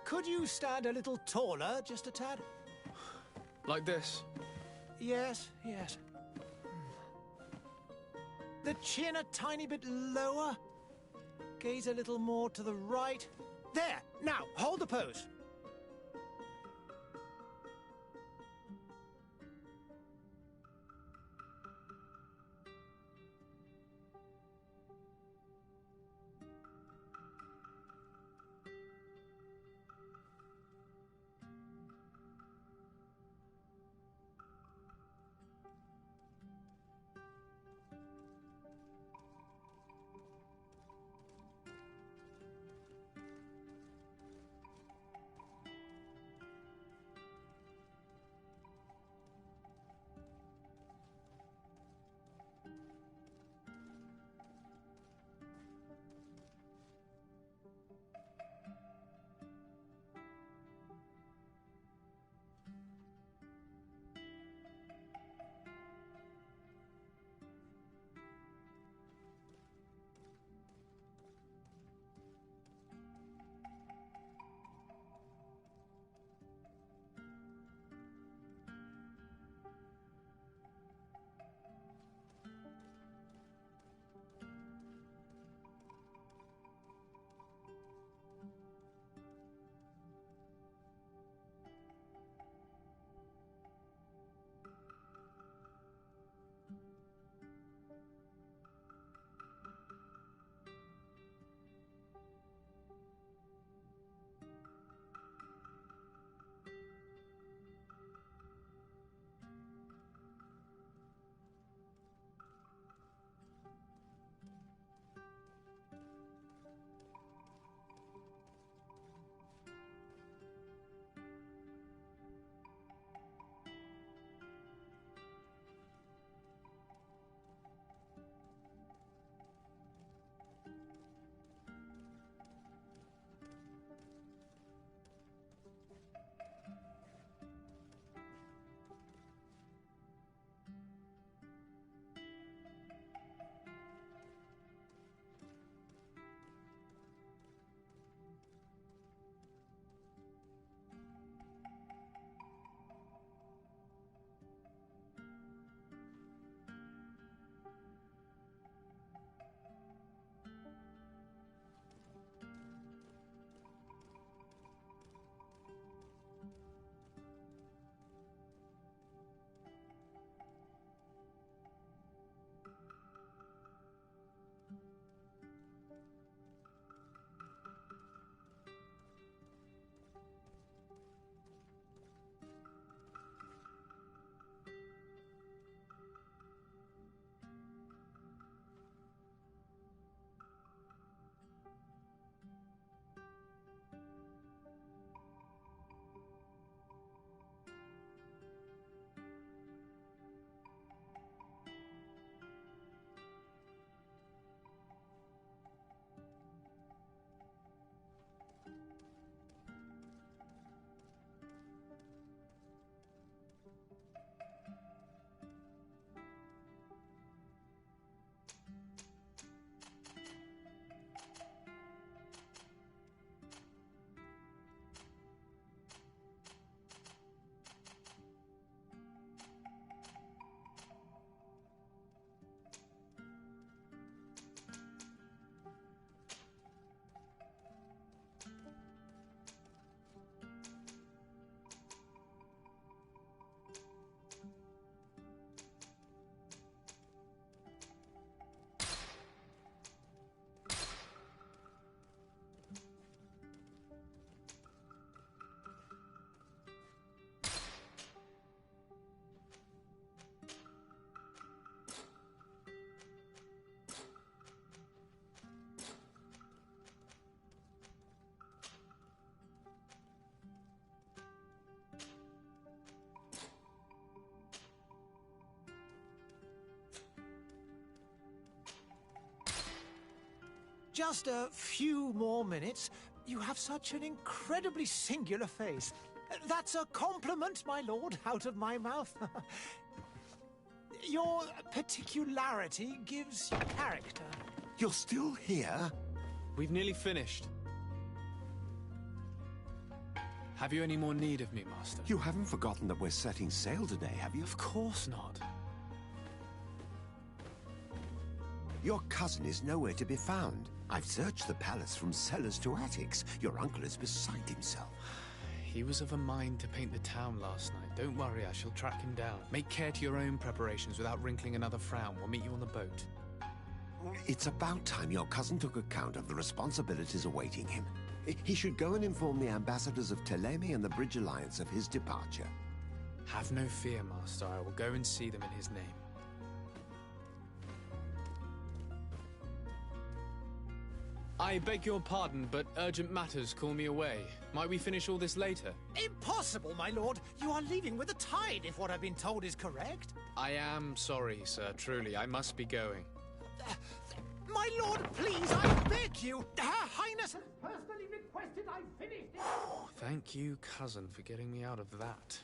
Could you stand a little taller, just a tad? Like this? Yes, yes. The chin a tiny bit lower. Gaze a little more to the right. There! Now, hold the pose. Just a few more minutes. You have such an incredibly singular face. That's a compliment, my lord, out of my mouth. Your particularity gives you character. You're still here? We've nearly finished. Have you any more need of me, Master? You haven't forgotten that we're setting sail today, have you? Of course not. Your cousin is nowhere to be found. I've searched the palace from cellars to attics. Your uncle is beside himself. He was of a mind to paint the town last night. Don't worry, I shall track him down. Make care to your own preparations without wrinkling another frown. We'll meet you on the boat. It's about time your cousin took account of the responsibilities awaiting him. He should go and inform the ambassadors of Telemi and the Bridge Alliance of his departure. Have no fear, Master. I will go and see them in his name. I beg your pardon, but urgent matters call me away. Might we finish all this later? Impossible, my lord. You are leaving with the tide, if what I've been told is correct. I am sorry, sir. Truly, I must be going. My lord, please, I beg you. Her Highness has personally requested I finish this. Thank you, cousin, for getting me out of that.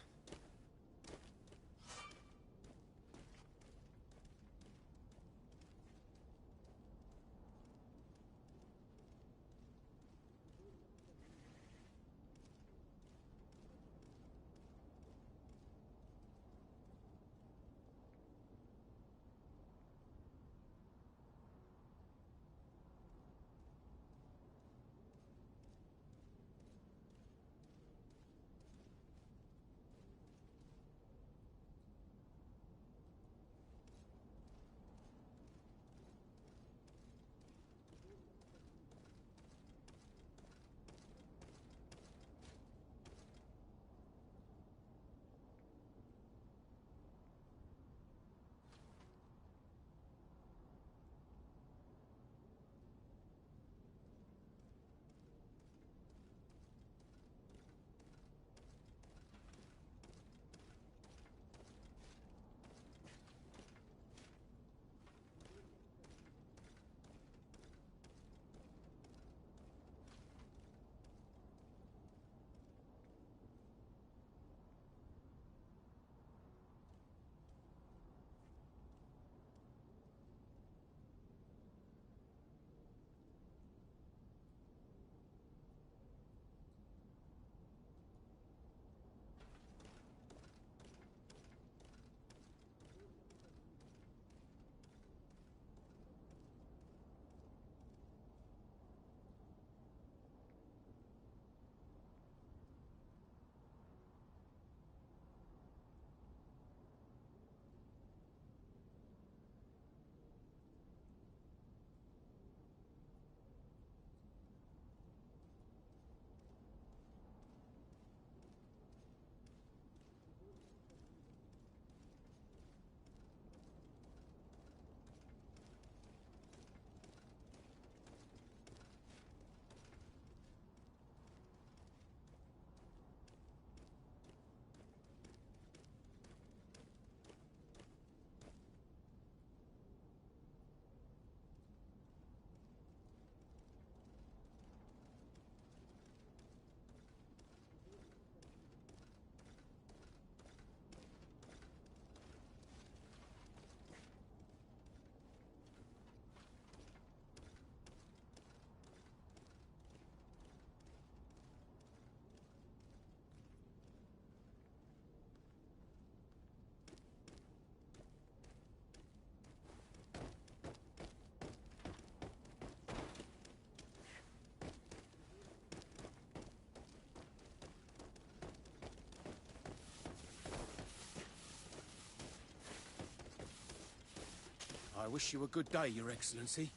I wish you a good day, Your Excellency.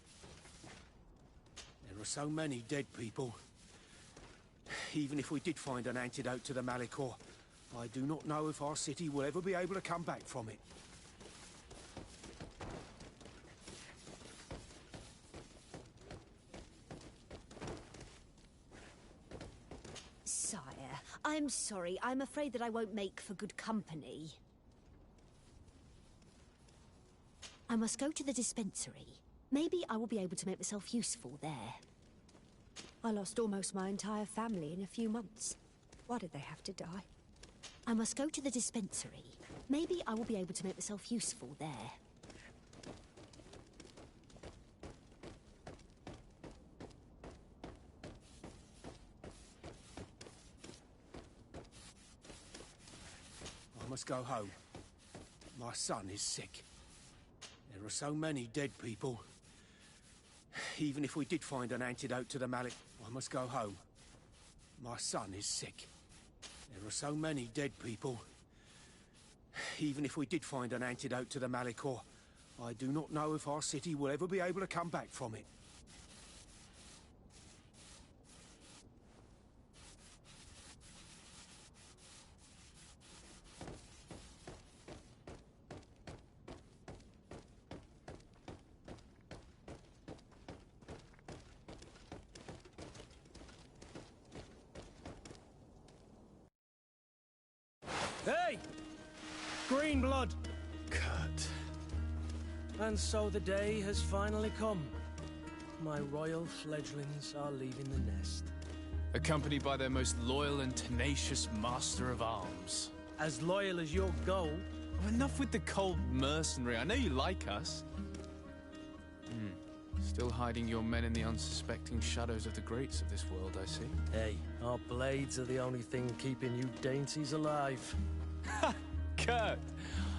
There are so many dead people. Even if we did find an antidote to the Malicor, I do not know if our city will ever be able to come back from it. Sire, I'm sorry. I'm afraid that I won't make for good company. I must go to the dispensary. Maybe I will be able to make myself useful there. I lost almost my entire family in a few months. Why did they have to die? I must go to the dispensary. Maybe I will be able to make myself useful there. must go home. My son is sick. There are so many dead people. Even if we did find an antidote to the malady... I must go home. My son is sick. There are so many dead people. Even if we did find an antidote to the Malicor, I do not know if our city will ever be able to come back from it. Hey! Green blood! Kurt. And so the day has finally come. My royal fledglings are leaving the nest. Accompanied by their most loyal and tenacious master of arms. As loyal as your goal. Oh, enough with the cold mercenary. I know you like us. Still hiding your men in the unsuspecting shadows of the greats of this world, I see. Hey, our blades are the only thing keeping you dainties alive. Ha! Kurt!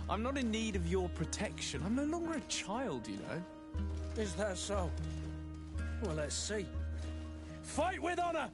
I'm not in need of your protection. I'm no longer a child, you know. Is that so? Well, let's see. Fight with honor!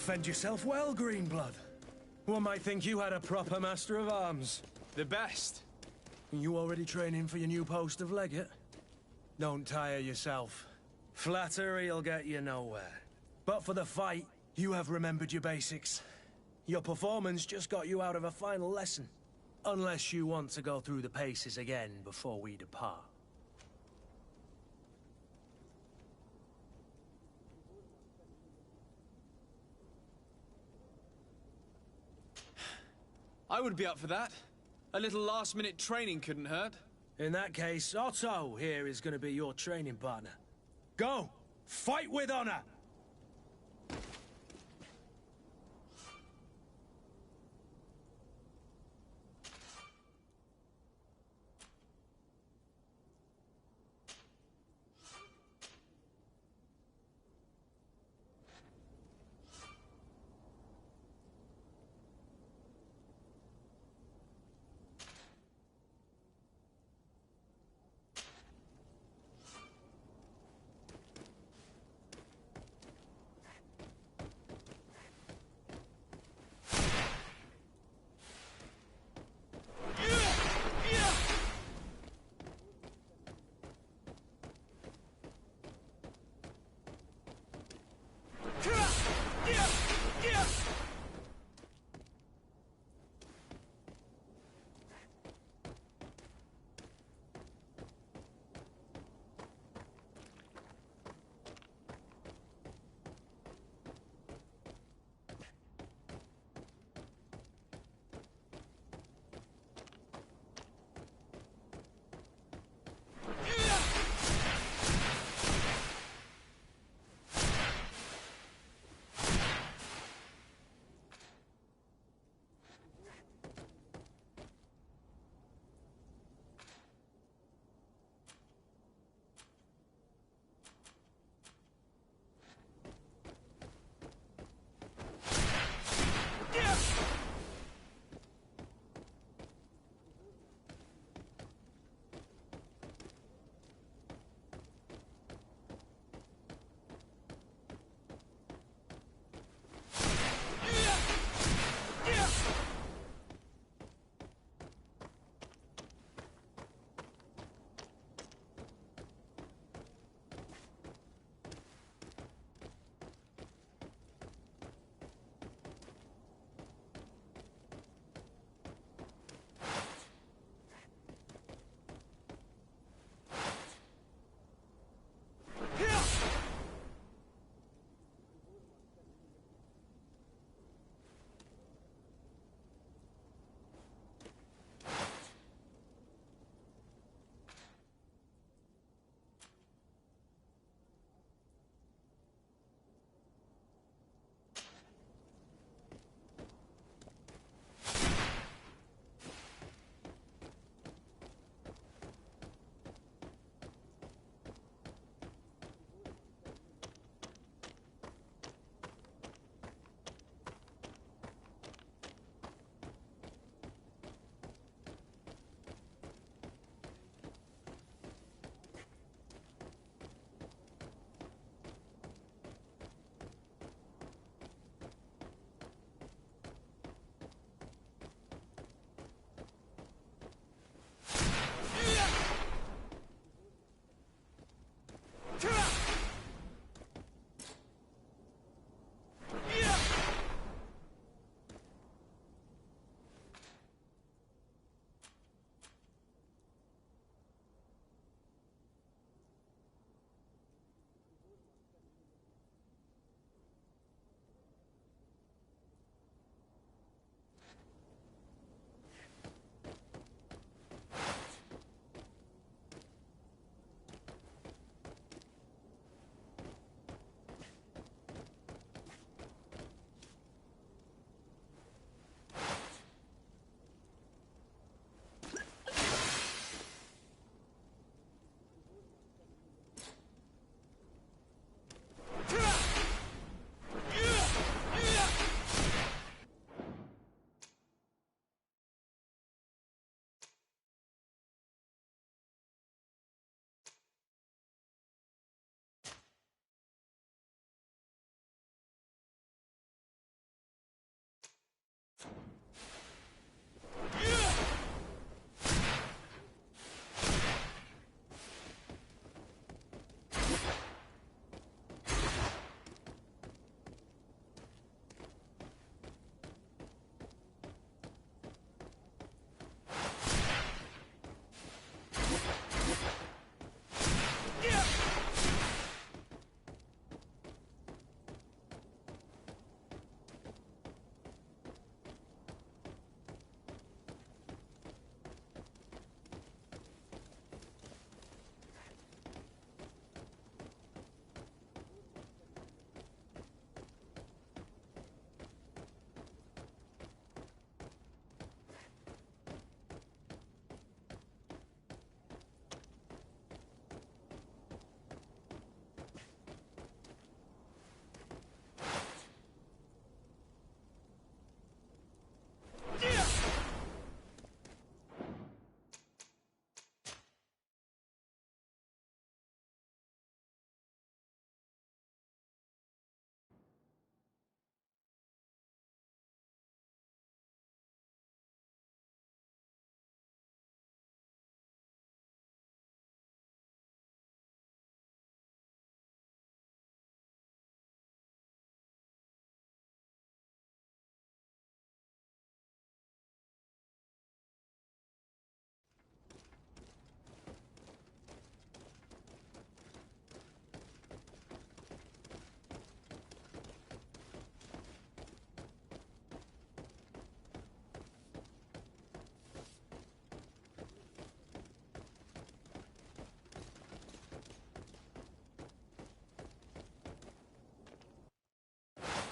defend yourself well, Greenblood. One might think you had a proper master of arms. The best. You already training for your new post of legate? Don't tire yourself. Flattery'll get you nowhere. But for the fight, you have remembered your basics. Your performance just got you out of a final lesson. Unless you want to go through the paces again before we depart. I would be up for that. A little last-minute training couldn't hurt. In that case, Otto here is going to be your training partner. Go! Fight with honor!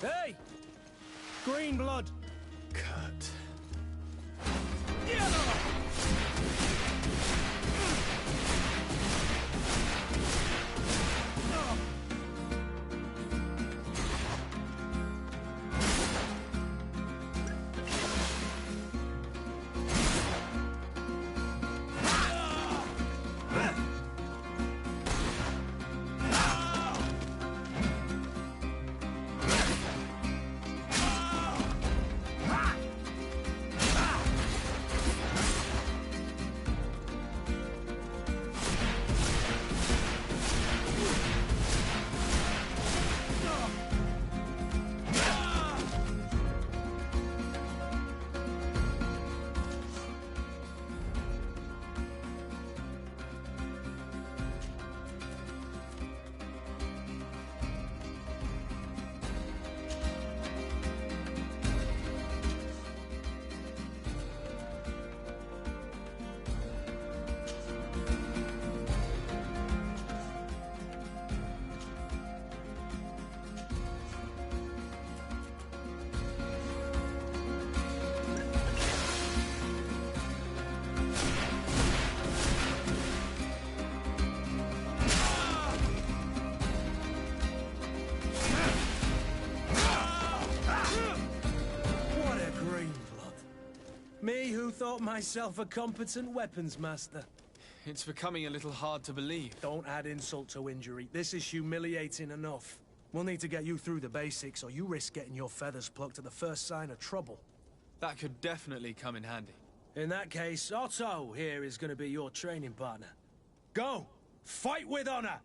Hey! Green blood! Cut. Me who thought myself a competent weapons master. It's becoming a little hard to believe. Don't add insult to injury. This is humiliating enough. We'll need to get you through the basics, or you risk getting your feathers plucked at the first sign of trouble. That could definitely come in handy. In that case, Otto here is going to be your training partner. Go! Fight with honor!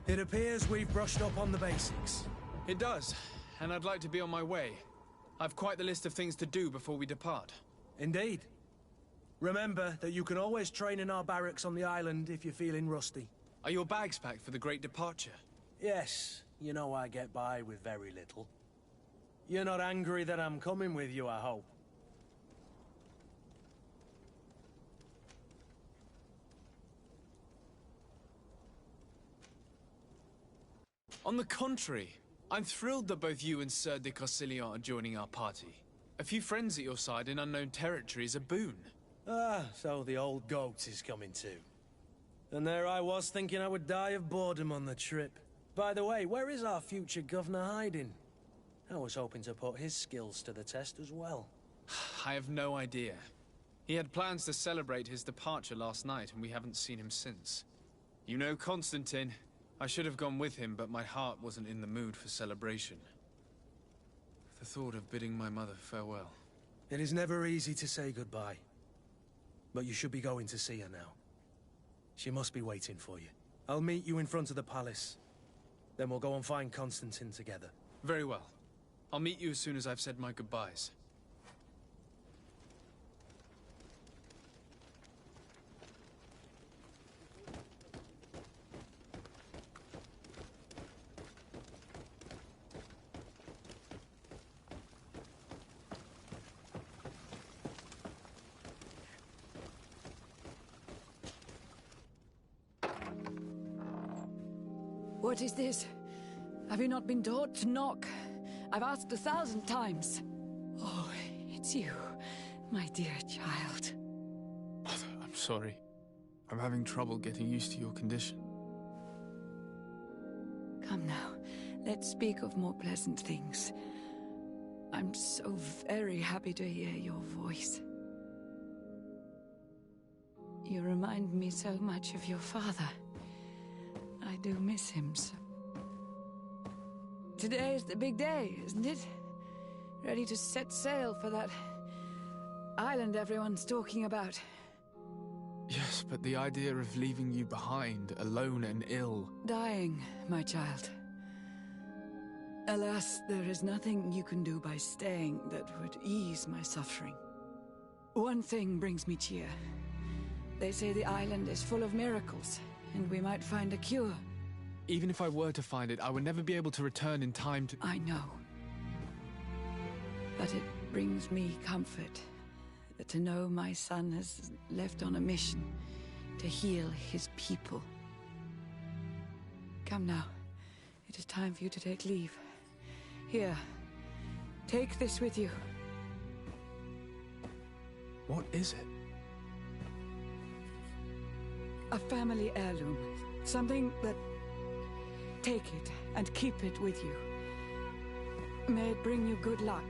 It appears we've brushed up on the basics. It does, and I'd like to be on my way. I've quite the list of things to do before we depart. Indeed. Remember that you can always train in our barracks on the island if you're feeling rusty. Are your bags packed for the great departure? Yes, you know I get by with very little. You're not angry that I'm coming with you, I hope. On the contrary, I'm thrilled that both you and Sir de Corsillon are joining our party. A few friends at your side in unknown territory is a boon. Ah, so the old goat is coming too. And there I was thinking I would die of boredom on the trip. By the way, where is our future governor hiding? I was hoping to put his skills to the test as well. I have no idea. He had plans to celebrate his departure last night, and we haven't seen him since. You know Constantine. I should have gone with him, but my heart wasn't in the mood for celebration. The thought of bidding my mother farewell. It is never easy to say goodbye. But you should be going to see her now. She must be waiting for you. I'll meet you in front of the palace. Then we'll go and find Constantine together. Very well. I'll meet you as soon as I've said my goodbyes. What is this? Have you not been taught to knock? I've asked 1,000 times. Oh, it's you, my dear child. Mother, I'm sorry. I'm having trouble getting used to your condition. Come now, let's speak of more pleasant things. I'm so very happy to hear your voice. You remind me so much of your father. I do miss him so. Today is the big day, isn't it? Ready to set sail for that island everyone's talking about. Yes, but the idea of leaving you behind, alone and ill... Dying, my child. Alas, there is nothing you can do by staying that would ease my suffering. One thing brings me cheer. They say the island is full of miracles, and we might find a cure. Even if I were to find it, I would never be able to return in time to... I know. But it brings me comfort to know my son has left on a mission to heal his people. Come now. It is time for you to take leave. Here, take this with you. What is it? A family heirloom. Something that... Take it and keep it with you. May it bring you good luck.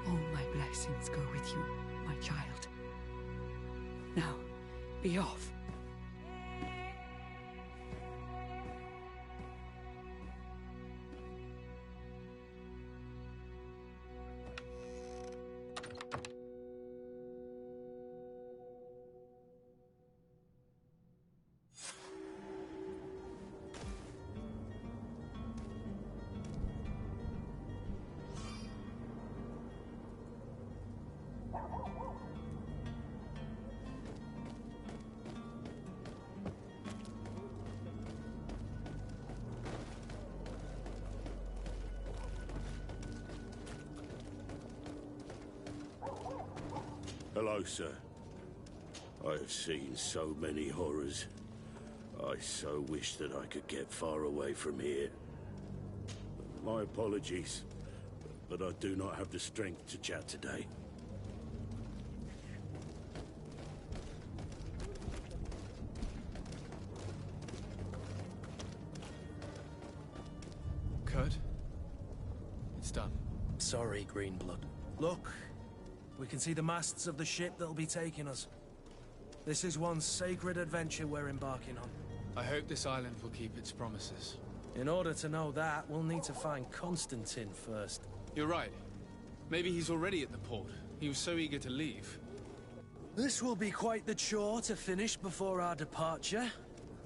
All my blessings go with you, my child. Now, be off. Hello, sir. I have seen so many horrors. I so wish that I could get far away from here. My apologies, but I do not have the strength to chat today. Kurt? It's done. Sorry, Greenblood. Look, we can see the masts of the ship that'll be taking us. This is one sacred adventure we're embarking on. I hope this island will keep its promises. In order to know that, we'll need to find Constantine first. You're right. Maybe he's already at the port. He was so eager to leave. This will be quite the chore to finish before our departure.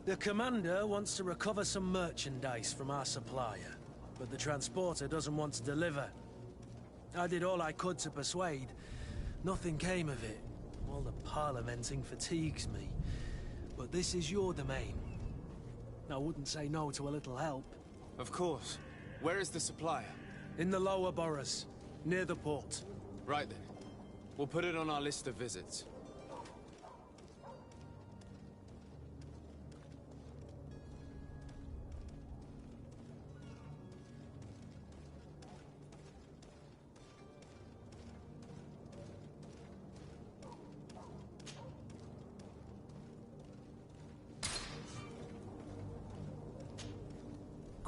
The commander wants to recover some merchandise from our supplier, but the transporter doesn't want to deliver. I did all I could to persuade. Nothing came of it. All the parliamenting fatigues me. But this is your domain. I wouldn't say no to a little help. Of course. Where is the supplier? In the lower boroughs, near the port. Right then. We'll put it on our list of visits.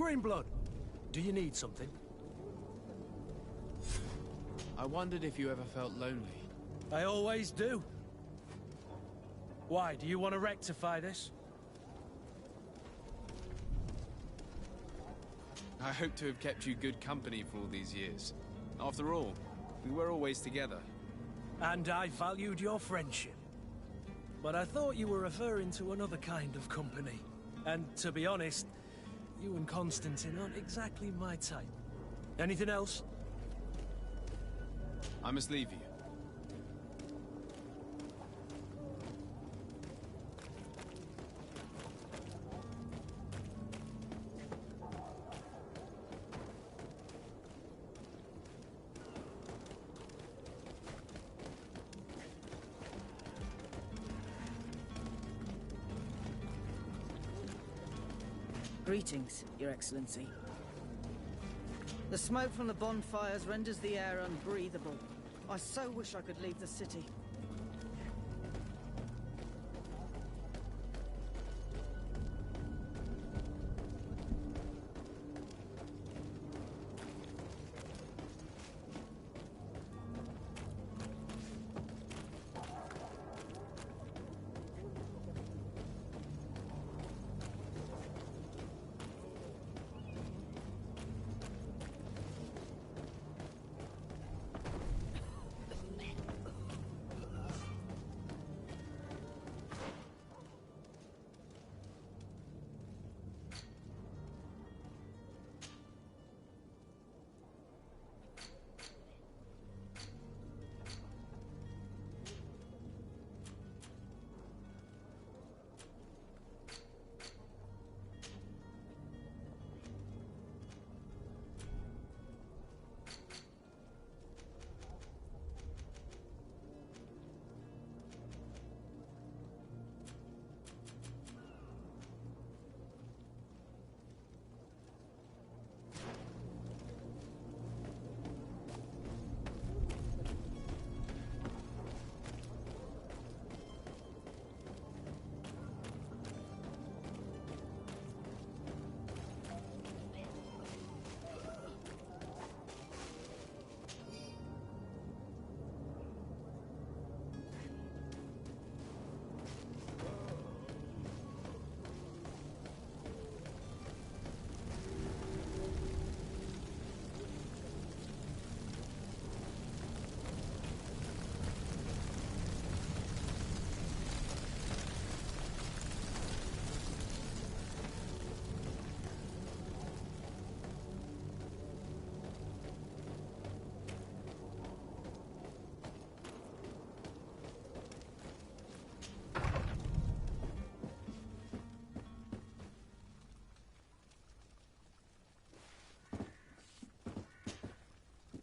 Greenblood, do you need something? I wondered if you ever felt lonely. I always do. Why, do you want to rectify this? I hope to have kept you good company for all these years. After all, we were always together. And I valued your friendship. But I thought you were referring to another kind of company. And to be honest, you and Constantine aren't exactly my type. Anything else? I must leave you. Greetings, Your Excellency. The smoke from the bonfires renders the air unbreathable. I so wish I could leave the city.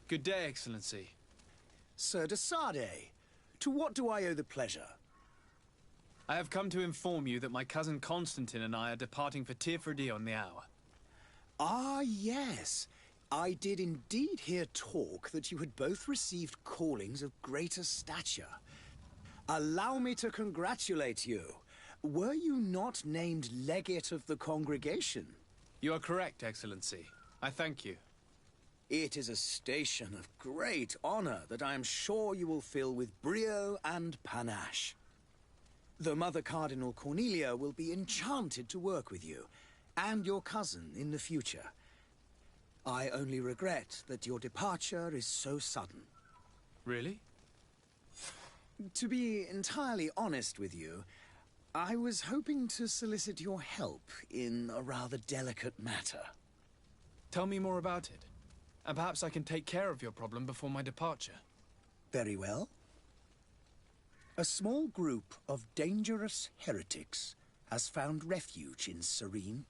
Good day, Excellency. Sir de Sade, to what do I owe the pleasure? I have come to inform you that my cousin Constantine and I are departing for Tirfredi on the hour. Ah, yes. I did indeed hear talk that you had both received callings of greater stature. Allow me to congratulate you. Were you not named legate of the congregation? You are correct, Excellency. I thank you. It is a station of great honor that I am sure you will fill with brio and panache. The Mother Cardinal Cornelia will be enchanted to work with you, and your cousin in the future. I only regret that your departure is so sudden. Really? To be entirely honest with you, I was hoping to solicit your help in a rather delicate matter. Tell me more about it, and perhaps I can take care of your problem before my departure. Very well. A small group of dangerous heretics has found refuge in Serene.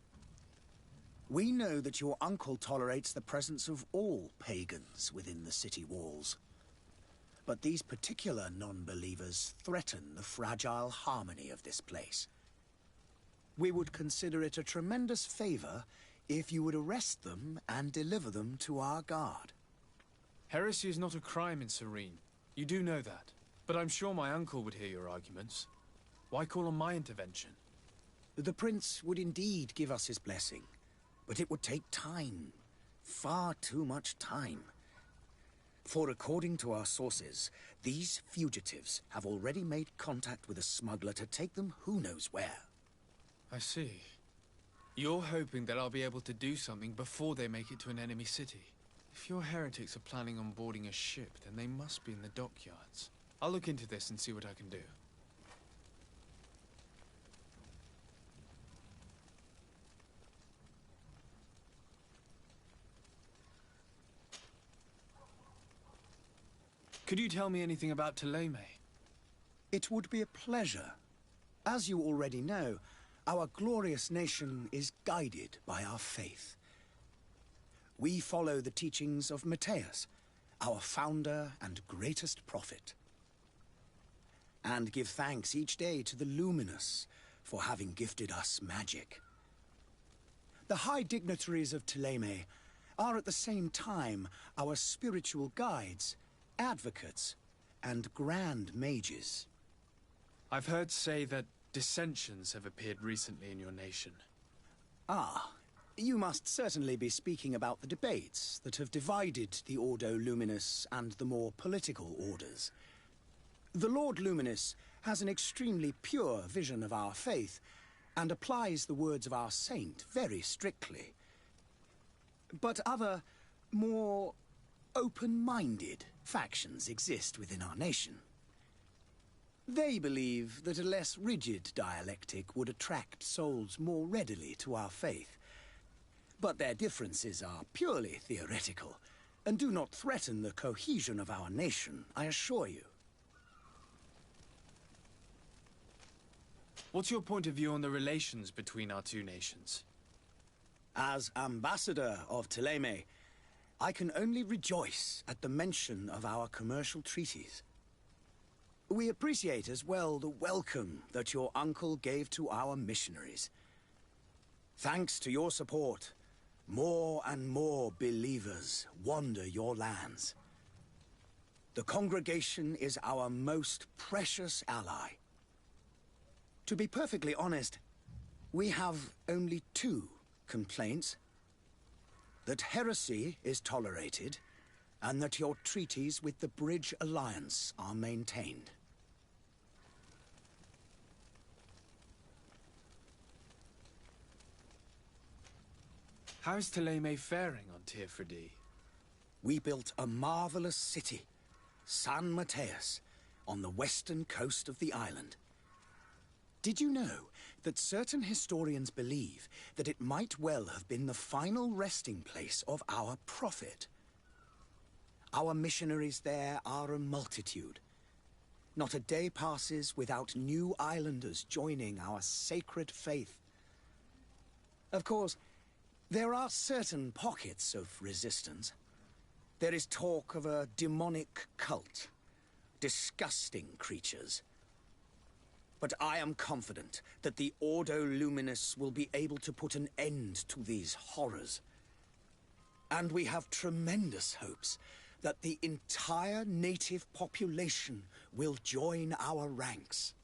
We know that your uncle tolerates the presence of all pagans within the city walls. But these particular non-believers threaten the fragile harmony of this place. We would consider it a tremendous favor if you would arrest them and deliver them to our guard. Heresy is not a crime in Serene. You do know that. But I'm sure my uncle would hear your arguments. Why call on my intervention? The prince would indeed give us his blessing, but it would take time. Far too much time. For according to our sources, these fugitives have already made contact with a smuggler to take them who knows where. I see. You're hoping that I'll be able to do something before they make it to an enemy city. If your heretics are planning on boarding a ship, then they must be in the dockyards. I'll look into this and see what I can do. Could you tell me anything about Thélème? It would be a pleasure. As you already know, our glorious nation is guided by our faith. We follow the teachings of Matthias, our founder and greatest prophet, and give thanks each day to the Luminous for having gifted us magic. The high dignitaries of Thélème are at the same time our spiritual guides, advocates, and grand mages. I've heard say that dissensions have appeared recently in your nation. Ah, you must certainly be speaking about the debates that have divided the Ordo Luminous and the more political orders. The Lord Luminous has an extremely pure vision of our faith and applies the words of our saint very strictly. But other, more open-minded factions exist within our nation. They believe that a less rigid dialectic would attract souls more readily to our faith. But their differences are purely theoretical and do not threaten the cohesion of our nation, I assure you. What's your point of view on the relations between our two nations? As ambassador of Thélème, I can only rejoice at the mention of our commercial treaties. We appreciate as well the welcome that your uncle gave to our missionaries. Thanks to your support, more and more believers wander your lands. The congregation is our most precious ally. To be perfectly honest, we have only two complaints. That heresy is tolerated, and that your treaties with the Bridge Alliance are maintained. How is Thélème faring on Tirfredi? We built a marvelous city, San Matthias, on the western coast of the island. Did you know that certain historians believe that it might well have been the final resting place of our prophet? Our missionaries there are a multitude. Not a day passes without new islanders joining our sacred faith. Of course, there are certain pockets of resistance. There is talk of a demonic cult, disgusting creatures. But I am confident that the Ordo Luminous will be able to put an end to these horrors. And we have tremendous hopes that the entire native population will join our ranks.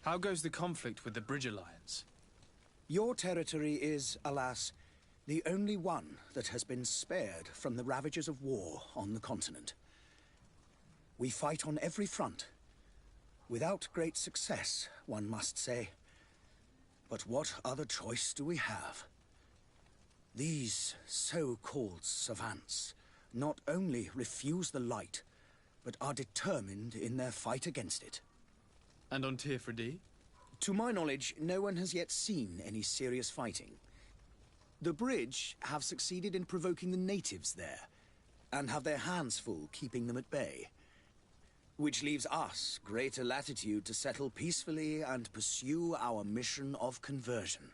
How goes the conflict with the Bridge Alliance? Your territory is, alas, the only one that has been spared from the ravages of war on the continent. We fight on every front. Without great success, one must say. But what other choice do we have? These so-called savants not only refuse the light, but are determined in their fight against it. And on Tirfredi? To my knowledge, no one has yet seen any serious fighting. The Bridge have succeeded in provoking the natives there, and have their hands full keeping them at bay. Which leaves us greater latitude to settle peacefully and pursue our mission of conversion.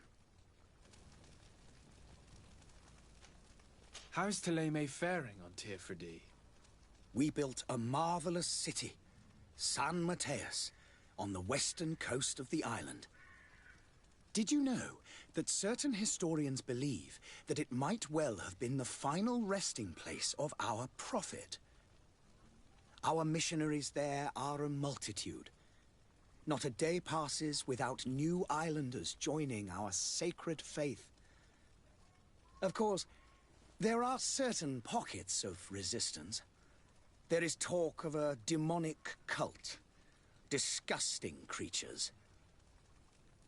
How is Thélème faring on Tirfredi? We built a marvelous city, San Mateus, on the western coast of the island. Did you know that certain historians believe that it might well have been the final resting place of our prophet? Our missionaries there are a multitude. Not a day passes without new islanders joining our sacred faith. Of course, there are certain pockets of resistance. There is talk of a demonic cult. Disgusting creatures.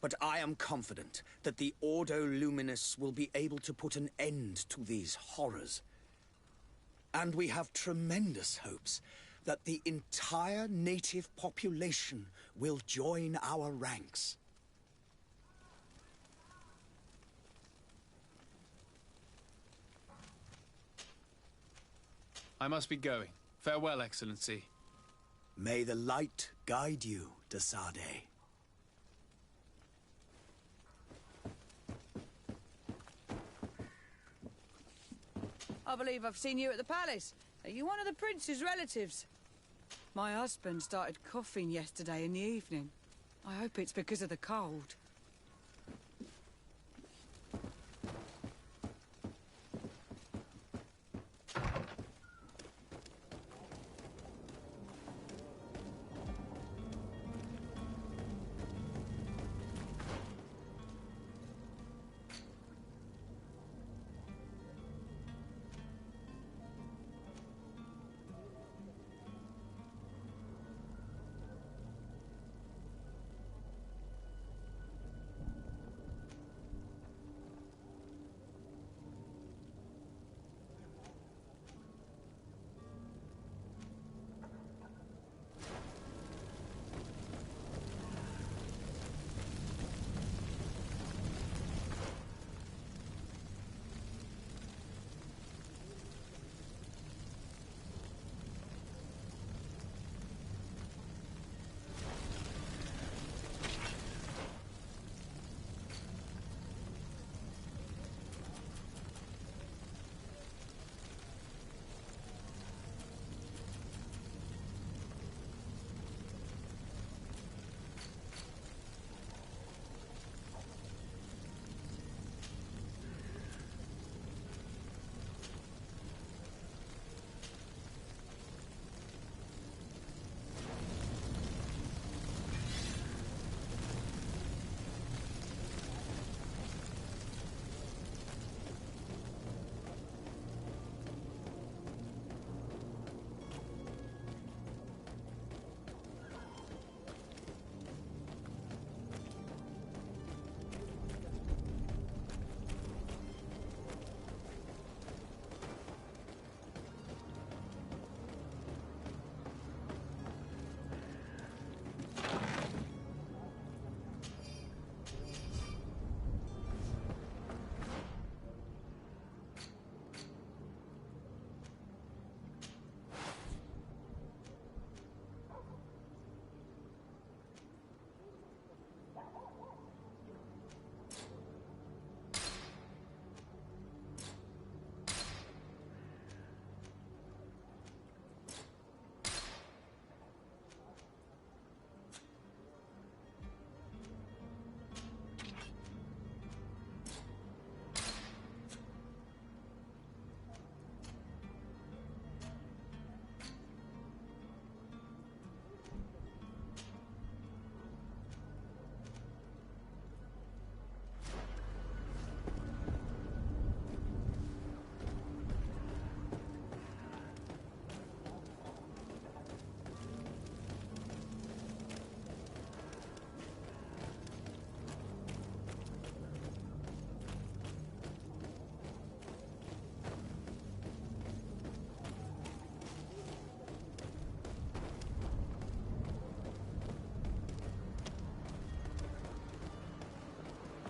But I am confident that the Ordo Luminous will be able to put an end to these horrors. And we have tremendous hopes that the entire native population will join our ranks. I must be going. Farewell, Excellency. May the light guide you, de Sade. I believe I've seen you at the palace. Are you one of the prince's relatives? My husband started coughing yesterday in the evening. I hope it's because of the cold.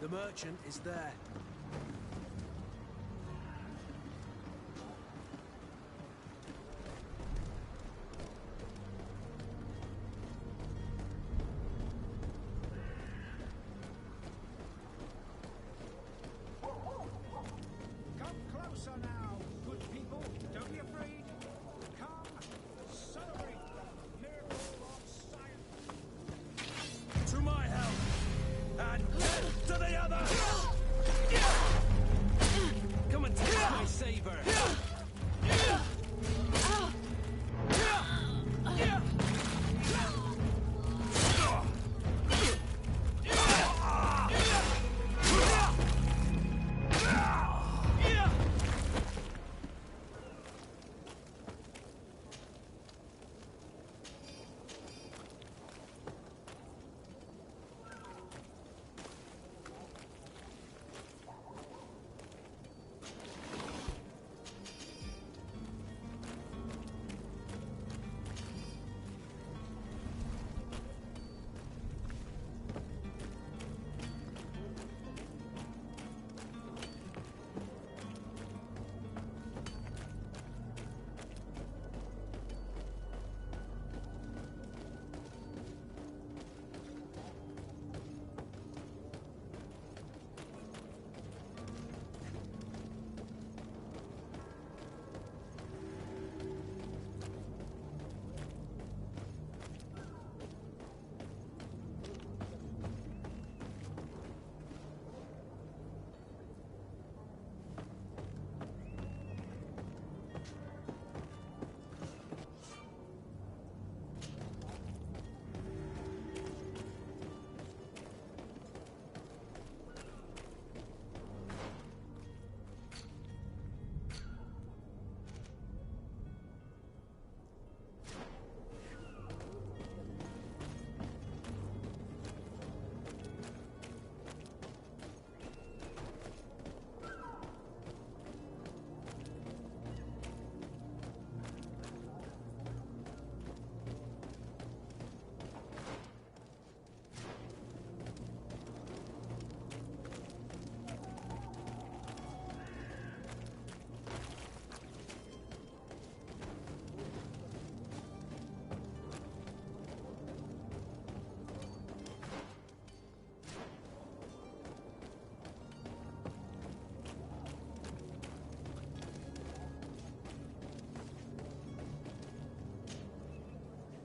The merchant is there. Come closer now, good people. Don't be afraid. Come, celebrate the miracle of science. To my help! And to the other! Come and take my saber!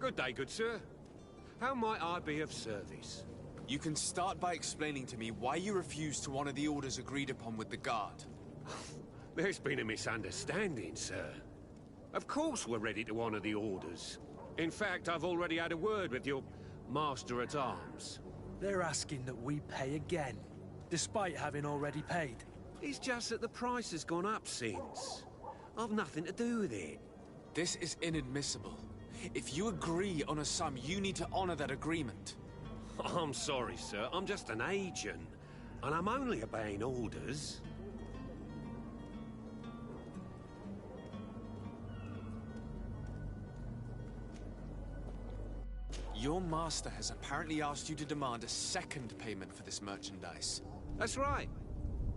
Good day, good sir. How might I be of service? You can start by explaining to me why you refused to honor the orders agreed upon with the guard. There's been a misunderstanding, sir. Of course we're ready to honor the orders. In fact, I've already had a word with your master-at-arms. They're asking that we pay again, despite having already paid. It's just that the price has gone up since. I've nothing to do with it. This is inadmissible. If you agree on a sum, you need to honor that agreement. I'm sorry, sir. I'm just an agent. And I'm only obeying orders. Your master has apparently asked you to demand a second payment for this merchandise. That's right.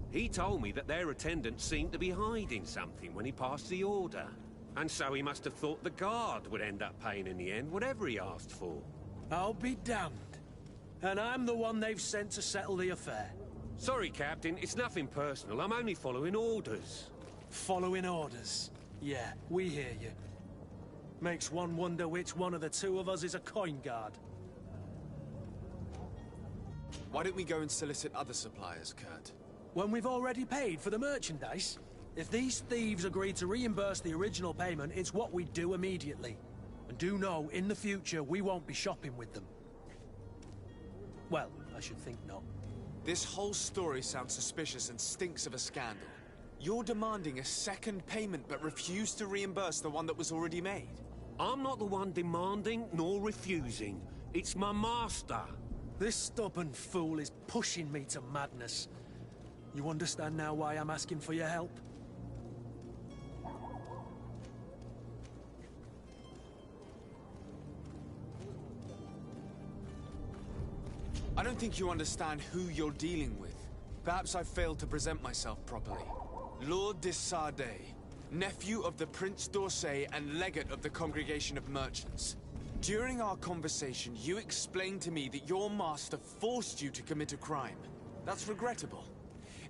He told me that their attendant seemed to be hiding something when he passed the order. And so he must have thought the guard would end up paying in the end, whatever he asked for. I'll be damned. And I'm the one they've sent to settle the affair. Sorry, Captain, it's nothing personal. I'm only following orders. Following orders? Yeah, we hear you. Makes one wonder which one of the two of us is a coin guard. Why don't we go and solicit other suppliers, Kurt? When we've already paid for the merchandise? If these thieves agree to reimburse the original payment, it's what we do immediately. And do know, in the future, we won't be shopping with them. Well, I should think not. This whole story sounds suspicious and stinks of a scandal. You're demanding a second payment but refuse to reimburse the one that was already made. I'm not the one demanding nor refusing. It's my master. This stubborn fool is pushing me to madness. You understand now why I'm asking for your help? I don't think you understand who you're dealing with. Perhaps I failed to present myself properly. Lord de Sardet, nephew of the Prince d'Orsay and legate of the Congregation of Merchants. During our conversation, you explained to me that your master forced you to commit a crime. That's regrettable,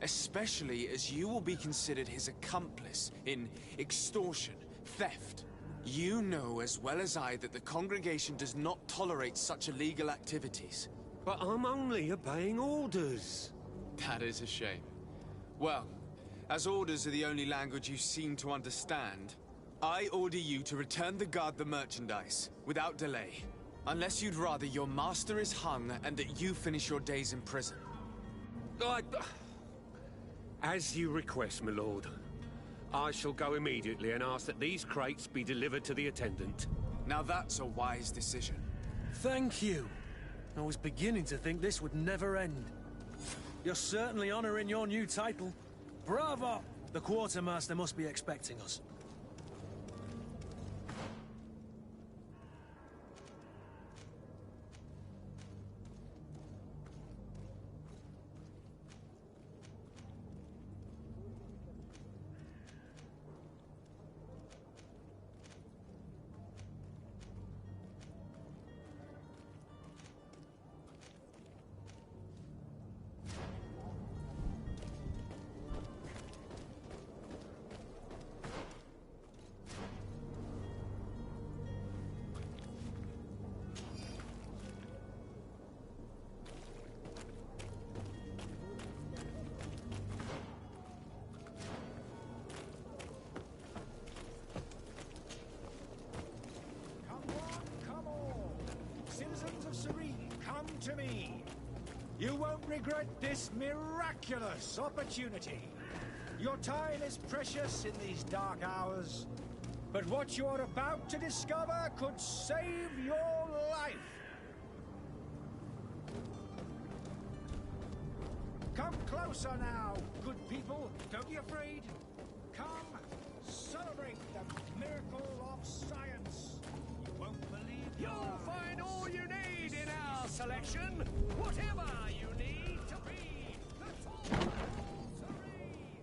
especially as you will be considered his accomplice in extortion, theft. You know as well as I that the Congregation does not tolerate such illegal activities. But I'm only obeying orders. That is a shame. Well, as orders are the only language you seem to understand, I order you to return the guard the merchandise, without delay. Unless you'd rather your master is hung and that you finish your days in prison. As you request, my lord. I shall go immediately and ask that these crates be delivered to the attendant. Now that's a wise decision. Thank you. I was beginning to think this would never end. You're certainly honoring your new title. Bravo! The quartermaster must be expecting us. To me. You won't regret this miraculous opportunity. Your time is precious in these dark hours, but what you're about to discover could save your life. Come closer now, good people. Don't be afraid. Come, celebrate the miracle of science. You won't believe. You'll find all you need in our selection. Whatever you need to be the tall serene.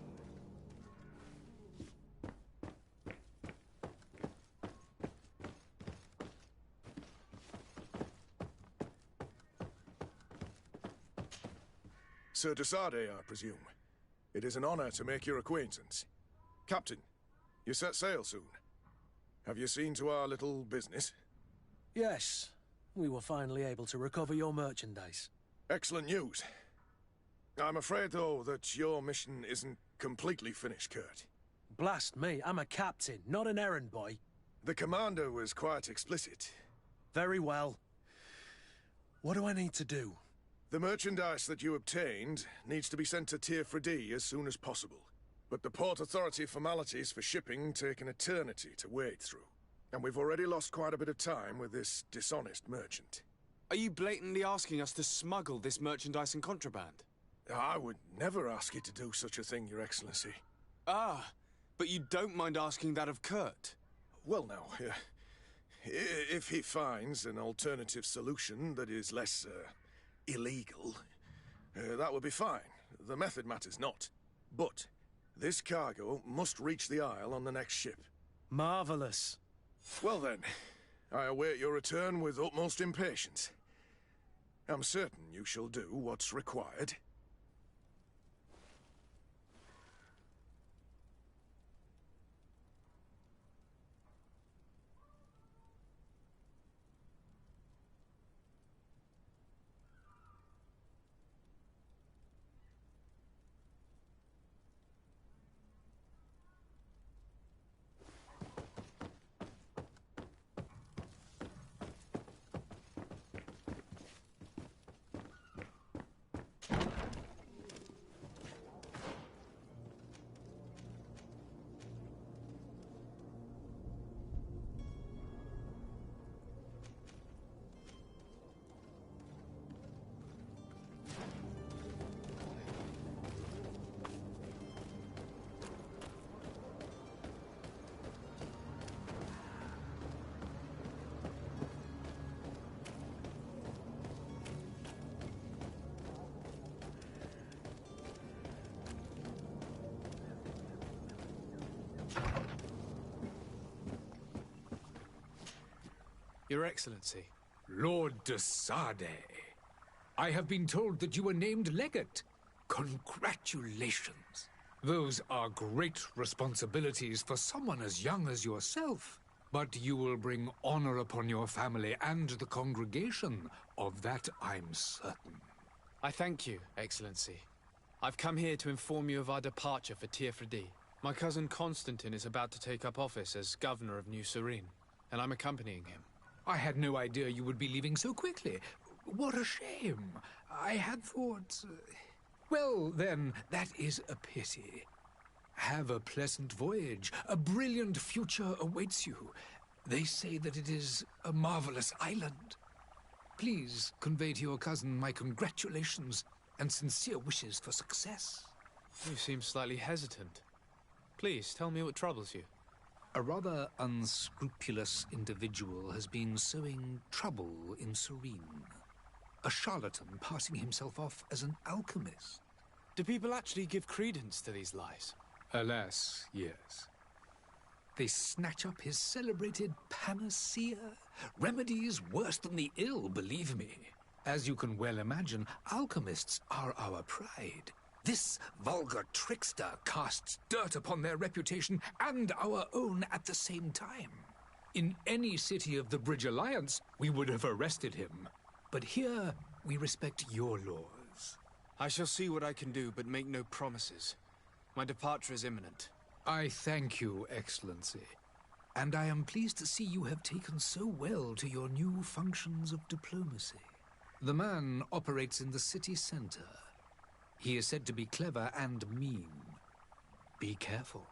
Sir de Sardet, I presume. It is an honor to make your acquaintance. Captain, you set sail soon. Have you seen to our little business? Yes. We were finally able to recover your merchandise. Excellent news. I'm afraid, though, that your mission isn't completely finished, Kurt. Blast me, I'm a captain, not an errand boy. The commander was quite explicit. Very well. What do I need to do? The merchandise that you obtained needs to be sent to Tier 4D as soon as possible. But the Port Authority formalities for shipping take an eternity to wade through. And we've already lost quite a bit of time with this dishonest merchant. Are you blatantly asking us to smuggle this merchandise and contraband? I would never ask you to do such a thing, Your Excellency. Ah, but you don't mind asking that of Kurt? Well, now, if he finds an alternative solution that is less, illegal, that would be fine. The method matters not. But this cargo must reach the Isle on the next ship. Marvelous. Well then, I await your return with utmost impatience. I'm certain you shall do what's required. Your Excellency. Lord de Sade, I have been told that you were named legate. Congratulations. Those are great responsibilities for someone as young as yourself. But you will bring honor upon your family and the congregation. Of that I'm certain. I thank you, Excellency. I've come here to inform you of our departure for Tiefredi. My cousin Constantine is about to take up office as governor of New Serene, and I'm accompanying him. I had no idea you would be leaving so quickly. What a shame. I had thought... Well, then, that is a pity. Have a pleasant voyage. A brilliant future awaits you. They say that it is a marvelous island. Please convey to your cousin my congratulations and sincere wishes for success. You seem slightly hesitant. Please, tell me what troubles you. A rather unscrupulous individual has been sowing trouble in Serene. A charlatan passing himself off as an alchemist. Do people actually give credence to these lies? Alas, yes. They snatch up his celebrated panacea. Remedies worse than the ill, believe me. As you can well imagine, alchemists are our pride. This vulgar trickster casts dirt upon their reputation and our own at the same time. In any city of the Bridge Alliance, we would have arrested him. But here, we respect your laws. I shall see what I can do, but make no promises. My departure is imminent. I thank you, Excellency. And I am pleased to see you have taken so well to your new functions of diplomacy. The man operates in the city center. He is said to be clever and mean. Be careful.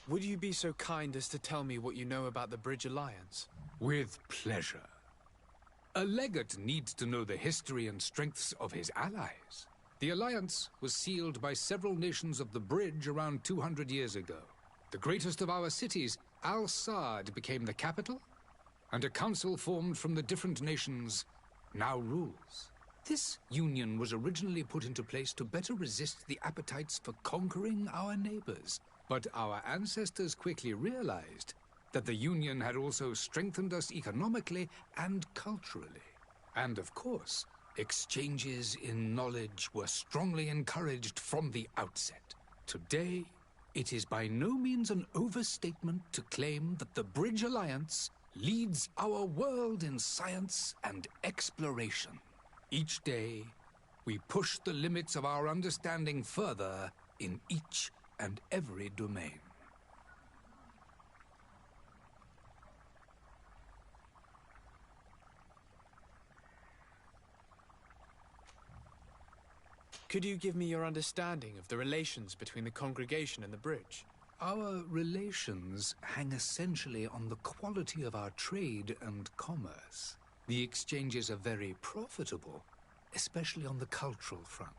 Would you be so kind as to tell me what you know about the Bridge Alliance? With pleasure. A legate needs to know the history and strengths of his allies. The alliance was sealed by several nations of the Bridge around 200 years ago. The greatest of our cities, Al-Saad, became the capital, and a council formed from the different nations now rules. This union was originally put into place to better resist the appetites for conquering our neighbors. But our ancestors quickly realized that the Union had also strengthened us economically and culturally. And of course, exchanges in knowledge were strongly encouraged from the outset. Today, it is by no means an overstatement to claim that the Bridge Alliance leads our world in science and exploration. Each day, we push the limits of our understanding further in each and every domain. Could you give me your understanding of the relations between the congregation and the Bridge? Our relations hang essentially on the quality of our trade and commerce. The exchanges are very profitable, especially on the cultural front.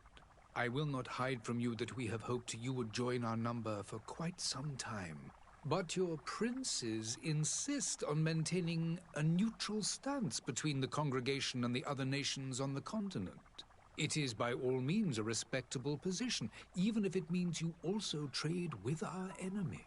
I will not hide from you that we have hoped you would join our number for quite some time. But your princes insist on maintaining a neutral stance between the congregation and the other nations on the continent. It is by all means a respectable position, even if it means you also trade with our enemies.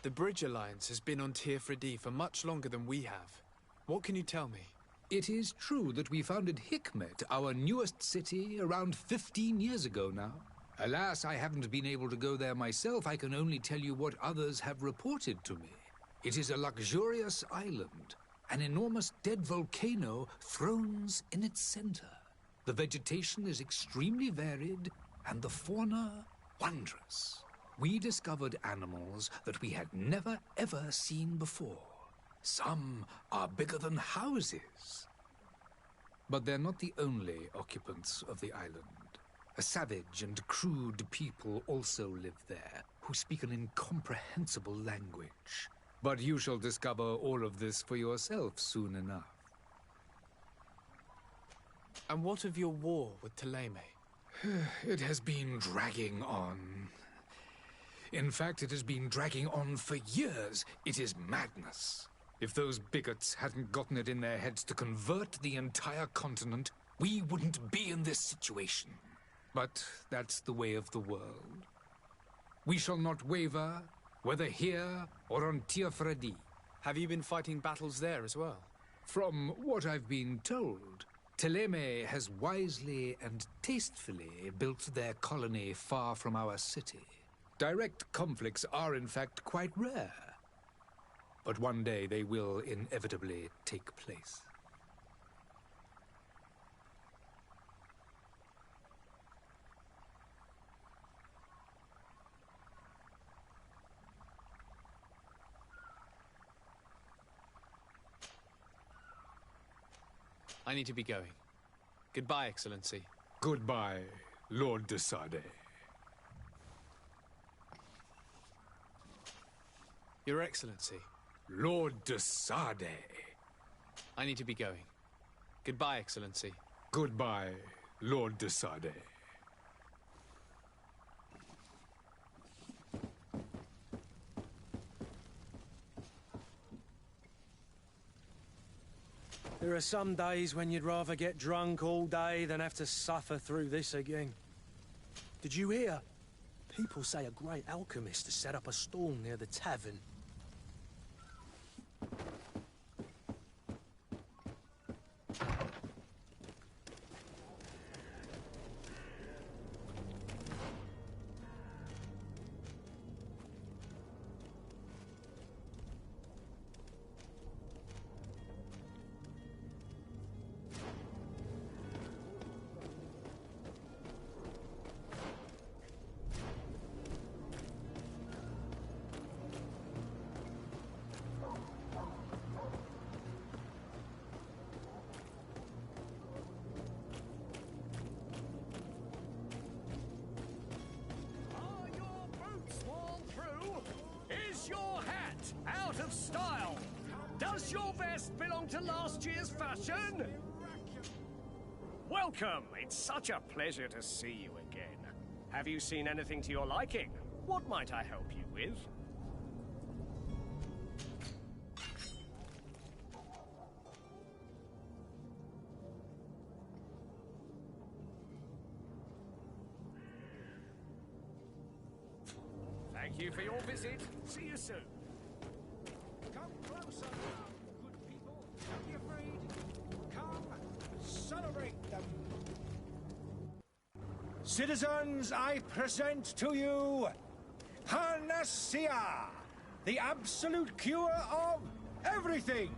The Bridge Alliance has been on Tearfredi for much longer than we have. What can you tell me? It is true that we founded Hikmet, our newest city, around 15 years ago now. Alas, I haven't been able to go there myself. I can only tell you what others have reported to me. It is a luxurious island. An enormous dead volcano thrones in its center. The vegetation is extremely varied, and the fauna wondrous. We discovered animals that we had never ever seen before. Some are bigger than houses. But they're not the only occupants of the island. A savage and crude people also live there, who speak an incomprehensible language. But you shall discover all of this for yourself soon enough. And what of your war with Thélème? It has been dragging on. In fact, it has been dragging on for years. It is madness. If those bigots hadn't gotten it in their heads to convert the entire continent, we wouldn't be in this situation. But that's the way of the world. We shall not waver, whether here or on Tearfredi. Have you been fighting battles there as well? From what I've been told, Thélème has wisely and tastefully built their colony far from our city. Direct conflicts are in fact quite rare. But one day they will inevitably take place. I need to be going. Goodbye, Excellency. Goodbye, Lord de Sade. Your Excellency. Lord de Sade. I need to be going. Goodbye, Excellency. Goodbye, Lord de Sade. There are some days when you'd rather get drunk all day than have to suffer through this again. Did you hear? People say a great alchemist has set up a stall near the tavern. Out of style! Does your vest belong to last year's fashion? Welcome! It's such a pleasure to see you again. Have you seen anything to your liking? What might I help you with? Thank you for your visit. See you soon. Come closer now, good people. Don't be afraid. Come, celebrate them. Citizens, I present to you Panacea, the absolute cure of everything.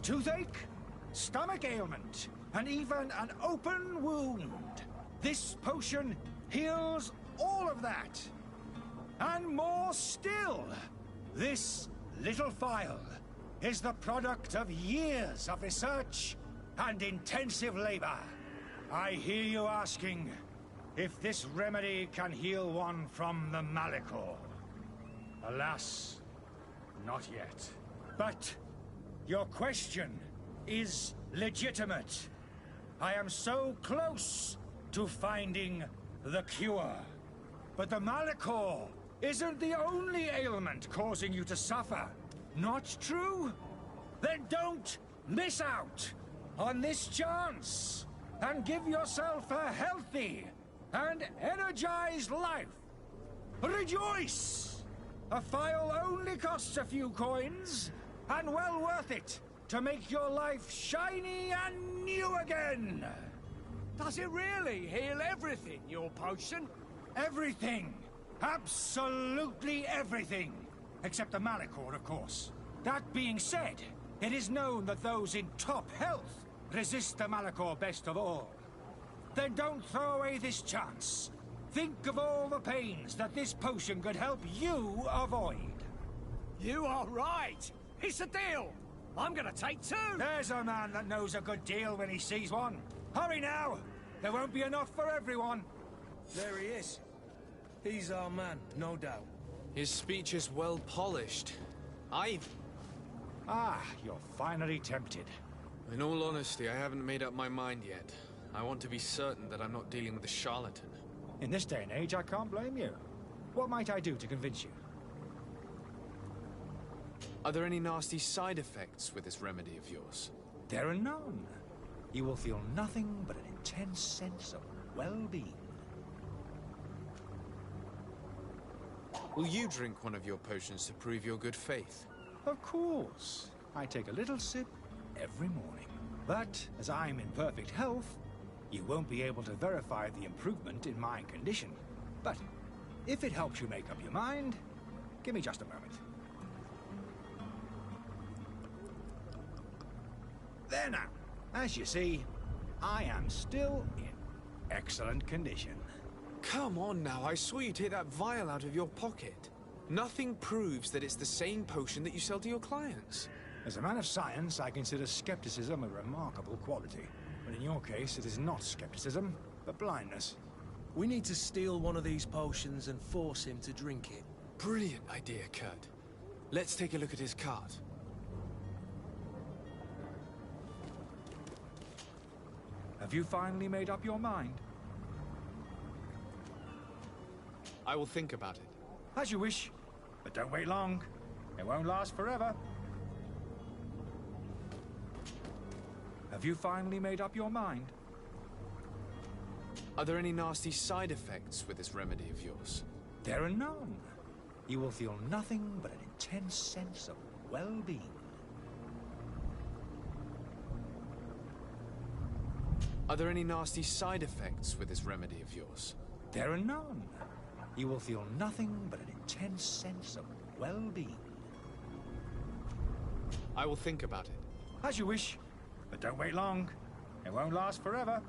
Toothache, stomach ailment, and even an open wound. This potion heals all of that. And more still, this little phial is the product of years of research and intensive labor. I hear you asking if this remedy can heal one from the Malicor. Alas, not yet. But your question is legitimate. I am so close to finding the cure. But the Malicor isn't the only ailment causing you to suffer. Not true? Then don't miss out on this chance and give yourself a healthy and energized life. Rejoice! A file only costs a few coins, and well worth it to make your life shiny and new again. Does it really heal everything, your potion? Everything. Absolutely everything. Except the Malachor, of course. That being said, it is known that those in top health resist the Malachor best of all. Then don't throw away this chance. Think of all the pains that this potion could help you avoid. You are right. It's a deal. I'm gonna take 2. There's a man that knows a good deal when he sees one. Hurry now. There won't be enough for everyone. There he is. He's our man, no doubt. His speech is well polished. Ah, you're finally tempted. In all honesty, I haven't made up my mind yet. I want to be certain that I'm not dealing with a charlatan. In this day and age, I can't blame you. What might I do to convince you? Are there any nasty side effects with this remedy of yours? There are none. You will feel nothing but an intense sense of well-being. Will you drink one of your potions to prove your good faith? Of course. I take a little sip every morning. But as I'm in perfect health, you won't be able to verify the improvement in my condition. But if it helps you make up your mind, give me just a moment. There now. As you see, I am still in excellent condition. Come on now, I saw you take that vial out of your pocket. Nothing proves that it's the same potion that you sell to your clients. As a man of science, I consider skepticism a remarkable quality. But in your case, it is not skepticism, but blindness. We need to steal one of these potions and force him to drink it. Brilliant idea, Kurt. Let's take a look at his cart. Have you finally made up your mind? I will think about it. As you wish, but don't wait long. It won't last forever. Have you finally made up your mind? Are there any nasty side effects with this remedy of yours? There are none. You will feel nothing but an intense sense of well-being. Are there any nasty side effects with this remedy of yours? There are none. You will feel nothing but an intense sense of well-being. I will think about it. As you wish, but don't wait long. It won't last forever.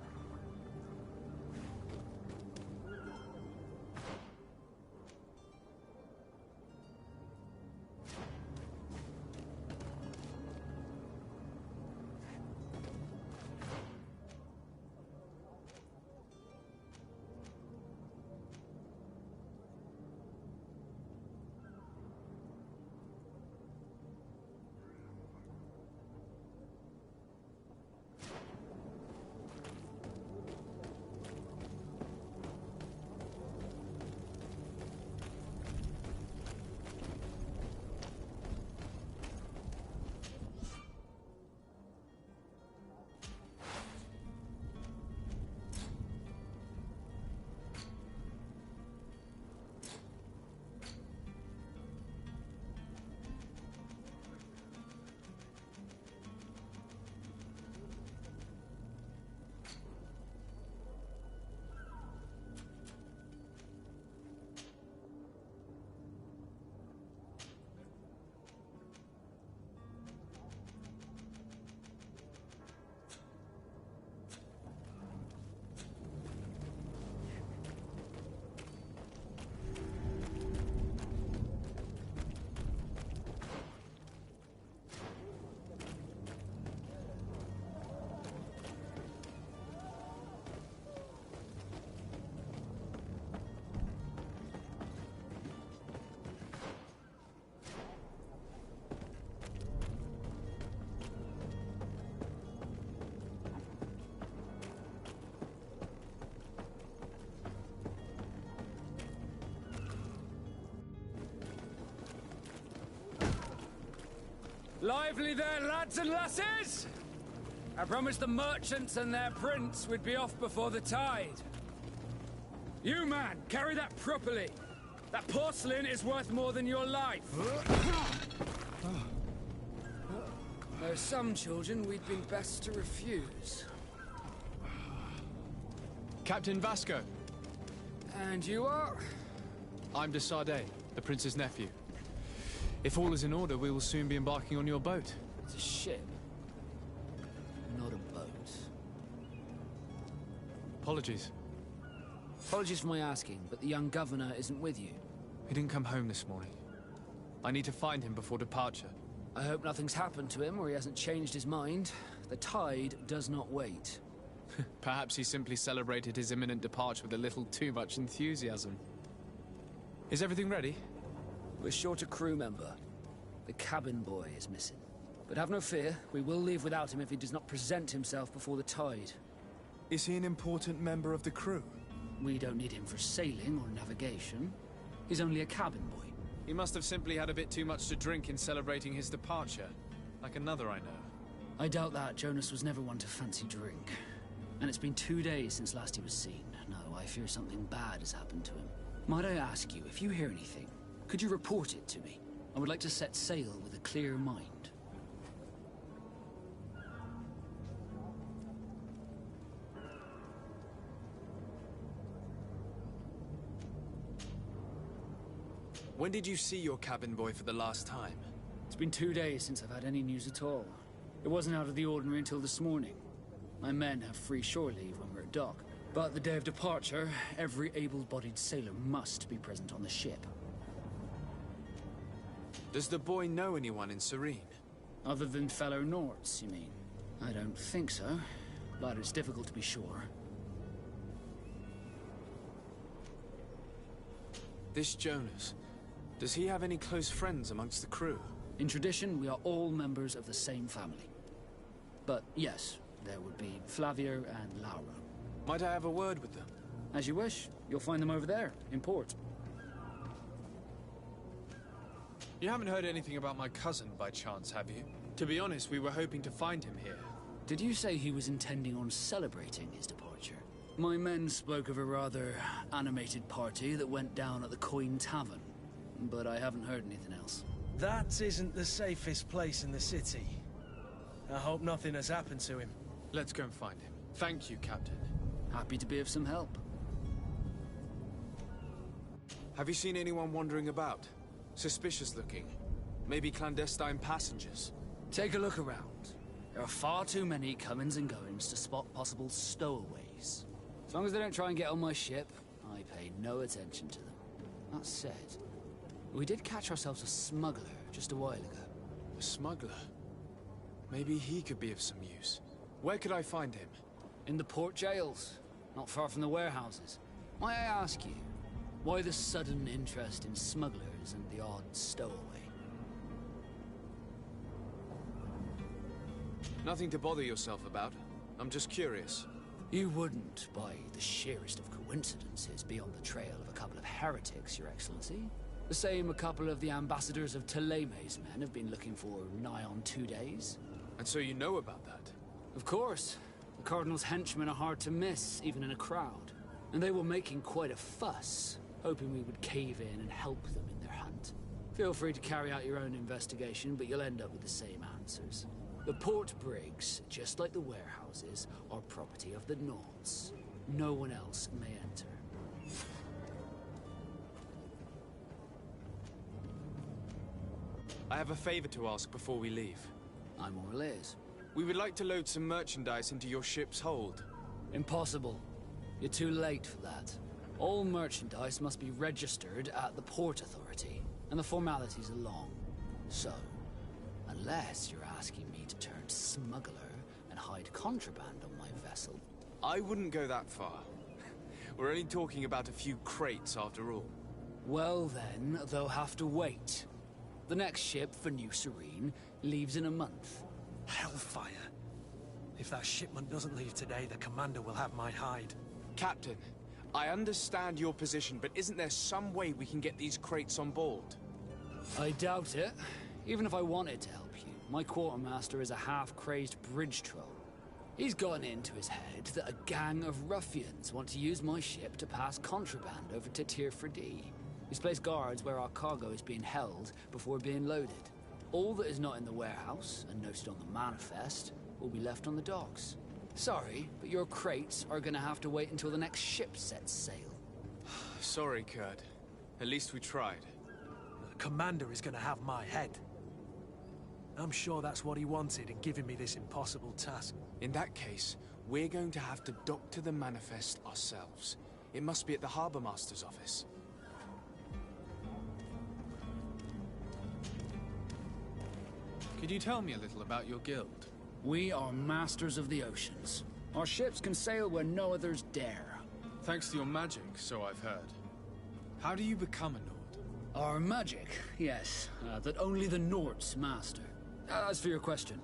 Lively there, lads and lasses! I promised the merchants and their prince we'd be off before the tide. You, man, carry that properly. That porcelain is worth more than your life. There are some children we'd been best to refuse. Captain Vasco. And you are? I'm de Sardet, the prince's nephew. If all is in order, we will soon be embarking on your boat. It's a ship, not a boat. Apologies. Apologies for my asking, but the young governor isn't with you. He didn't come home this morning. I need to find him before departure. I hope nothing's happened to him or he hasn't changed his mind. The tide does not wait. Perhaps he simply celebrated his imminent departure with a little too much enthusiasm. Is everything ready? We're short a crew member. The cabin boy is missing. But have no fear, we will leave without him if he does not present himself before the tide. Is he an important member of the crew? We don't need him for sailing or navigation. He's only a cabin boy. He must have simply had a bit too much to drink in celebrating his departure. Like another I know. I doubt that. Jonas was never one to fancy drink. And it's been 2 days since last he was seen. No, I fear something bad has happened to him. Might I ask you, if you hear anything, could you report it to me? I would like to set sail with a clear mind. When did you see your cabin boy for the last time? It's been 2 days since I've had any news at all. It wasn't out of the ordinary until this morning. My men have free shore leave when we're at dock. But the day of departure, every able-bodied sailor must be present on the ship. Does the boy know anyone in Serene? Other than fellow Nords, you mean? I don't think so, but it's difficult to be sure. This Jonas, does he have any close friends amongst the crew? In tradition, we are all members of the same family. But yes, there would be Flavio and Laura. Might I have a word with them? As you wish. You'll find them over there, in port. You haven't heard anything about my cousin, by chance, have you? To be honest, we were hoping to find him here. Did you say he was intending on celebrating his departure? My men spoke of a rather animated party that went down at the Coin Tavern, but I haven't heard anything else. That isn't the safest place in the city. I hope nothing has happened to him. Let's go and find him. Thank you, Captain. Happy to be of some help. Have you seen anyone wandering about? Suspicious looking? Maybe clandestine passengers? Take a look around. There are far too many comings and goings to spot possible stowaways. As long as they don't try and get on my ship, I pay no attention to them. That said, we did catch ourselves a smuggler just a while ago. A smuggler? Maybe he could be of some use. Where could I find him? In the port jails, not far from the warehouses. Might I ask you, why the sudden interest in smugglers and the odd stowaway? Nothing to bother yourself about. I'm just curious. You wouldn't, by the sheerest of coincidences, be on the trail of a couple of heretics, Your Excellency. The same a couple of the ambassadors of Ptolemy's men have been looking for nigh on 2 days. And so you know about that? Of course. The Cardinal's henchmen are hard to miss, even in a crowd. And they were making quite a fuss, hoping we would cave in and help them in their hunt. Feel free to carry out your own investigation, but you'll end up with the same answers. The port brigs, just like the warehouses, are property of the Nords. No one else may enter. I have a favor to ask before we leave. I'm all ears. We would like to load some merchandise into your ship's hold. Impossible. You're too late for that. All merchandise must be registered at the Port Authority, and the formalities are long. So, unless you're asking me to turn smuggler and hide contraband on my vessel... I wouldn't go that far. We're only talking about a few crates after all. Well then, they'll have to wait. The next ship for New Serene leaves in a month. Hellfire. If that shipment doesn't leave today, the commander will have my hide. Captain, I understand your position, but isn't there some way we can get these crates on board? I doubt it. Even if I wanted to help you, my quartermaster is a half-crazed bridge troll. He's gotten into his head that a gang of ruffians want to use my ship to pass contraband over to Tirfredi. He's placed guards where our cargo is being held before being loaded. All that is not in the warehouse, and noted on the manifest, will be left on the docks. Sorry, but your crates are gonna have to wait until the next ship sets sail. Sorry, Kurt. At least we tried. The commander is gonna have my head. I'm sure that's what he wanted in giving me this impossible task. In that case, we're going to have to dock to the manifest ourselves. It must be at the Harbour Master's office. Could you tell me a little about your guild? We are masters of the oceans. Our ships can sail where no others dare. Thanks to your magic, so I've heard. How do you become a Nord? Our magic, yes, that only the Nords master. As for your question,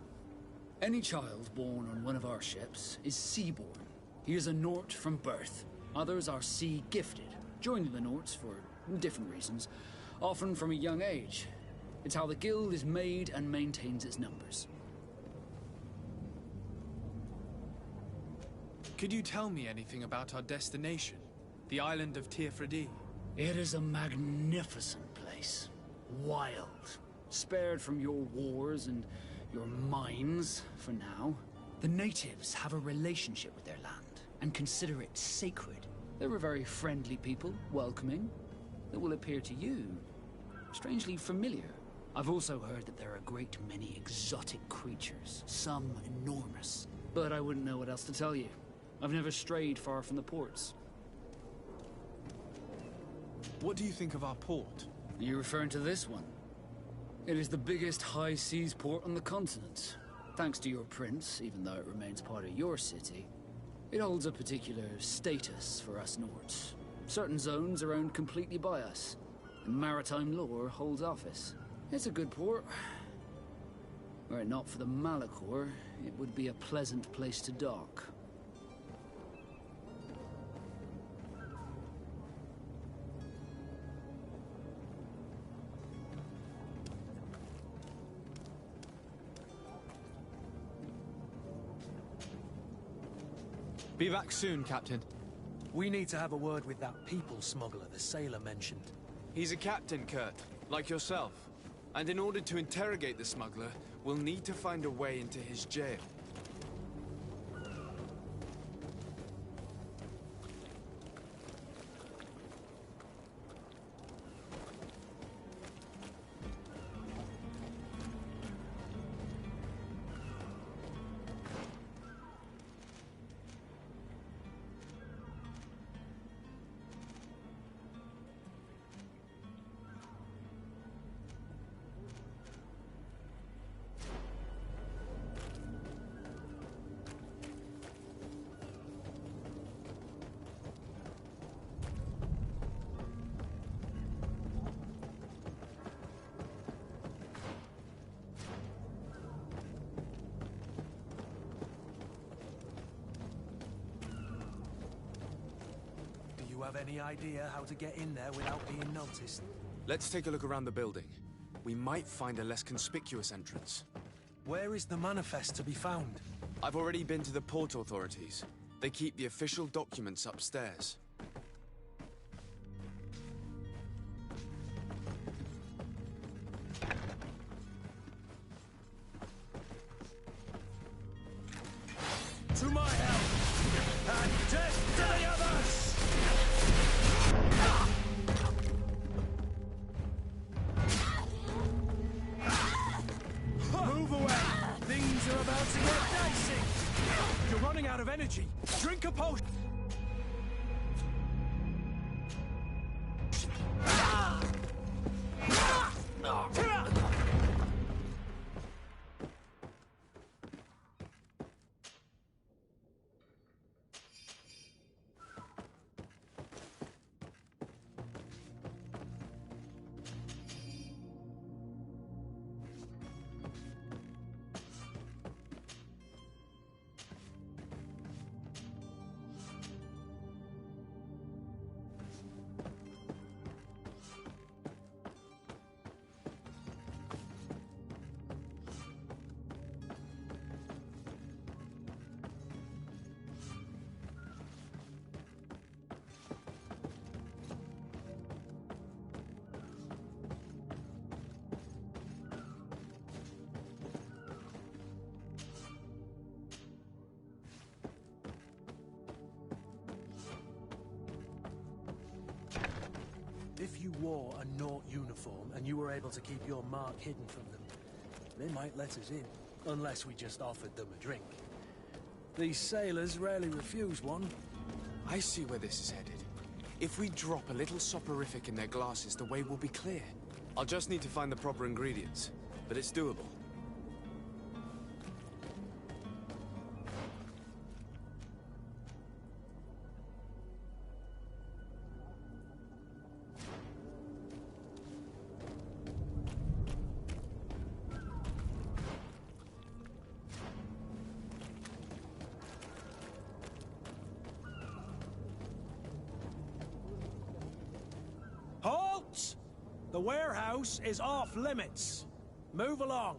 any child born on one of our ships is seaborn. He is a Nord from birth. Others are sea-gifted, joining the Nords for different reasons, often from a young age. It's how the guild is made and maintains its numbers. Could you tell me anything about our destination? The island of Tirfredi? It is a magnificent place. Wild. Spared from your wars and your mines, for now. The natives have a relationship with their land, and consider it sacred. They're a very friendly people, welcoming. That will appear to you strangely familiar. I've also heard that there are a great many exotic creatures, some enormous. But I wouldn't know what else to tell you. I've never strayed far from the ports. What do you think of our port? Are you referring to this one? It is the biggest high seas port on the continent. Thanks to your prince, even though it remains part of your city, it holds a particular status for us Nords. Certain zones are owned completely by us, and maritime law holds office. It's a good port. Were it not for the Malachor, it would be a pleasant place to dock. Be back soon, Captain. We need to have a word with that people smuggler the sailor mentioned. He's a captain, Kurt, like yourself. And in order to interrogate the smuggler, we'll need to find a way into his jail. Do you have any idea how to get in there without being noticed? Let's take a look around the building. We might find a less conspicuous entrance. Where is the manifest to be found? I've already been to the port authorities. They keep the official documents upstairs. To my help! And death to the others! Move away! Things are about to get dicey! You're running out of energy! Drink a potion! you wore a Naut uniform and you were able to keep your mark hidden from them, they might let us in, unless we just offered them a drink. These sailors rarely refuse one. I see where this is headed. If we drop a little soporific in their glasses, the way will be clear. I'll just need to find the proper ingredients, but it's doable. Halt! The warehouse is off limits. Move along.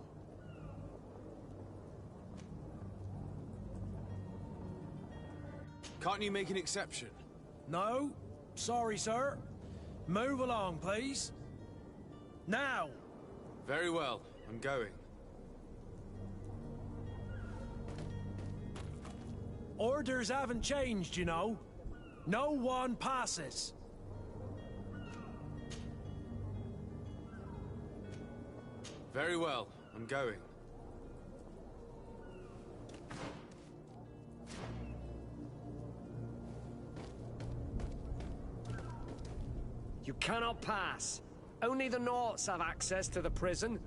Can't you make an exception? No. Sorry, sir. Move along, please. Now! Very well. I'm going. Orders haven't changed, you know. No one passes. Very well. I'm going. You cannot pass. Only the Nauts have access to the prison.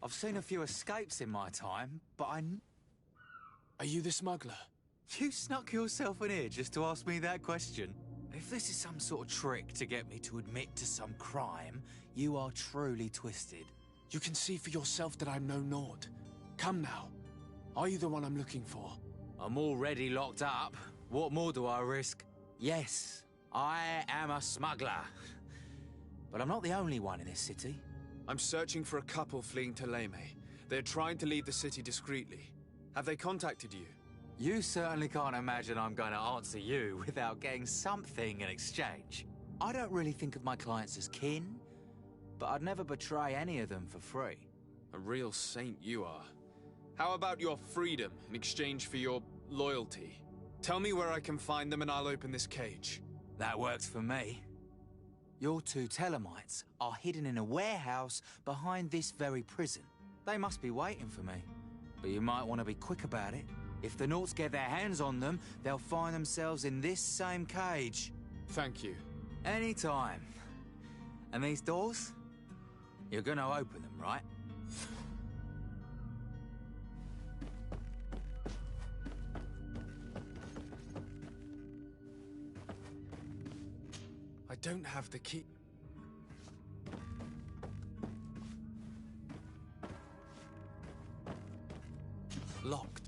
I've seen a few escapes in my time, but Are you the smuggler? You snuck yourself in here just to ask me that question? If this is some sort of trick to get me to admit to some crime, you are truly twisted. You can see for yourself that I'm no Naut. Come now. Are you the one I'm looking for? I'm already locked up. What more do I risk? Yes, I am a smuggler. But I'm not the only one in this city. I'm searching for a couple fleeing to Leme. They're trying to leave the city discreetly. Have they contacted you? You certainly can't imagine I'm going to answer you without getting something in exchange. I don't really think of my clients as kin, but I'd never betray any of them for free. A real saint you are. How about your freedom in exchange for your loyalty? Tell me where I can find them and I'll open this cage. That works for me. Your two Telemites are hidden in a warehouse behind this very prison. They must be waiting for me. But you might want to be quick about it. If the Nauts get their hands on them, they'll find themselves in this same cage. Thank you. Anytime. And these doors? You're gonna open them, right? I don't have the key. Locked.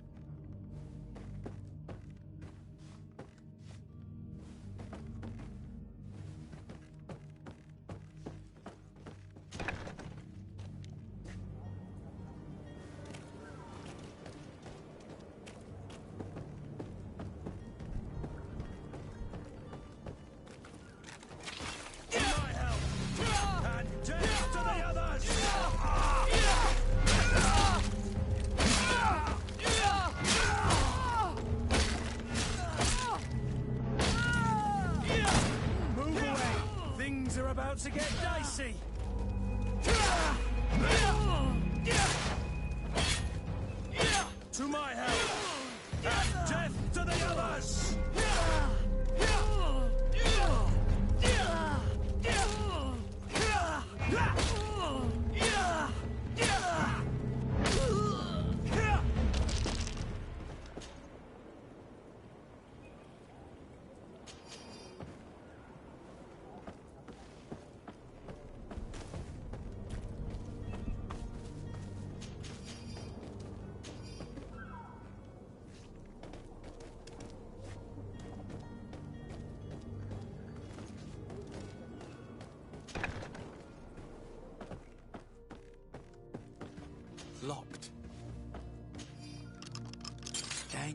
To get dicey. To my help, and death to the others.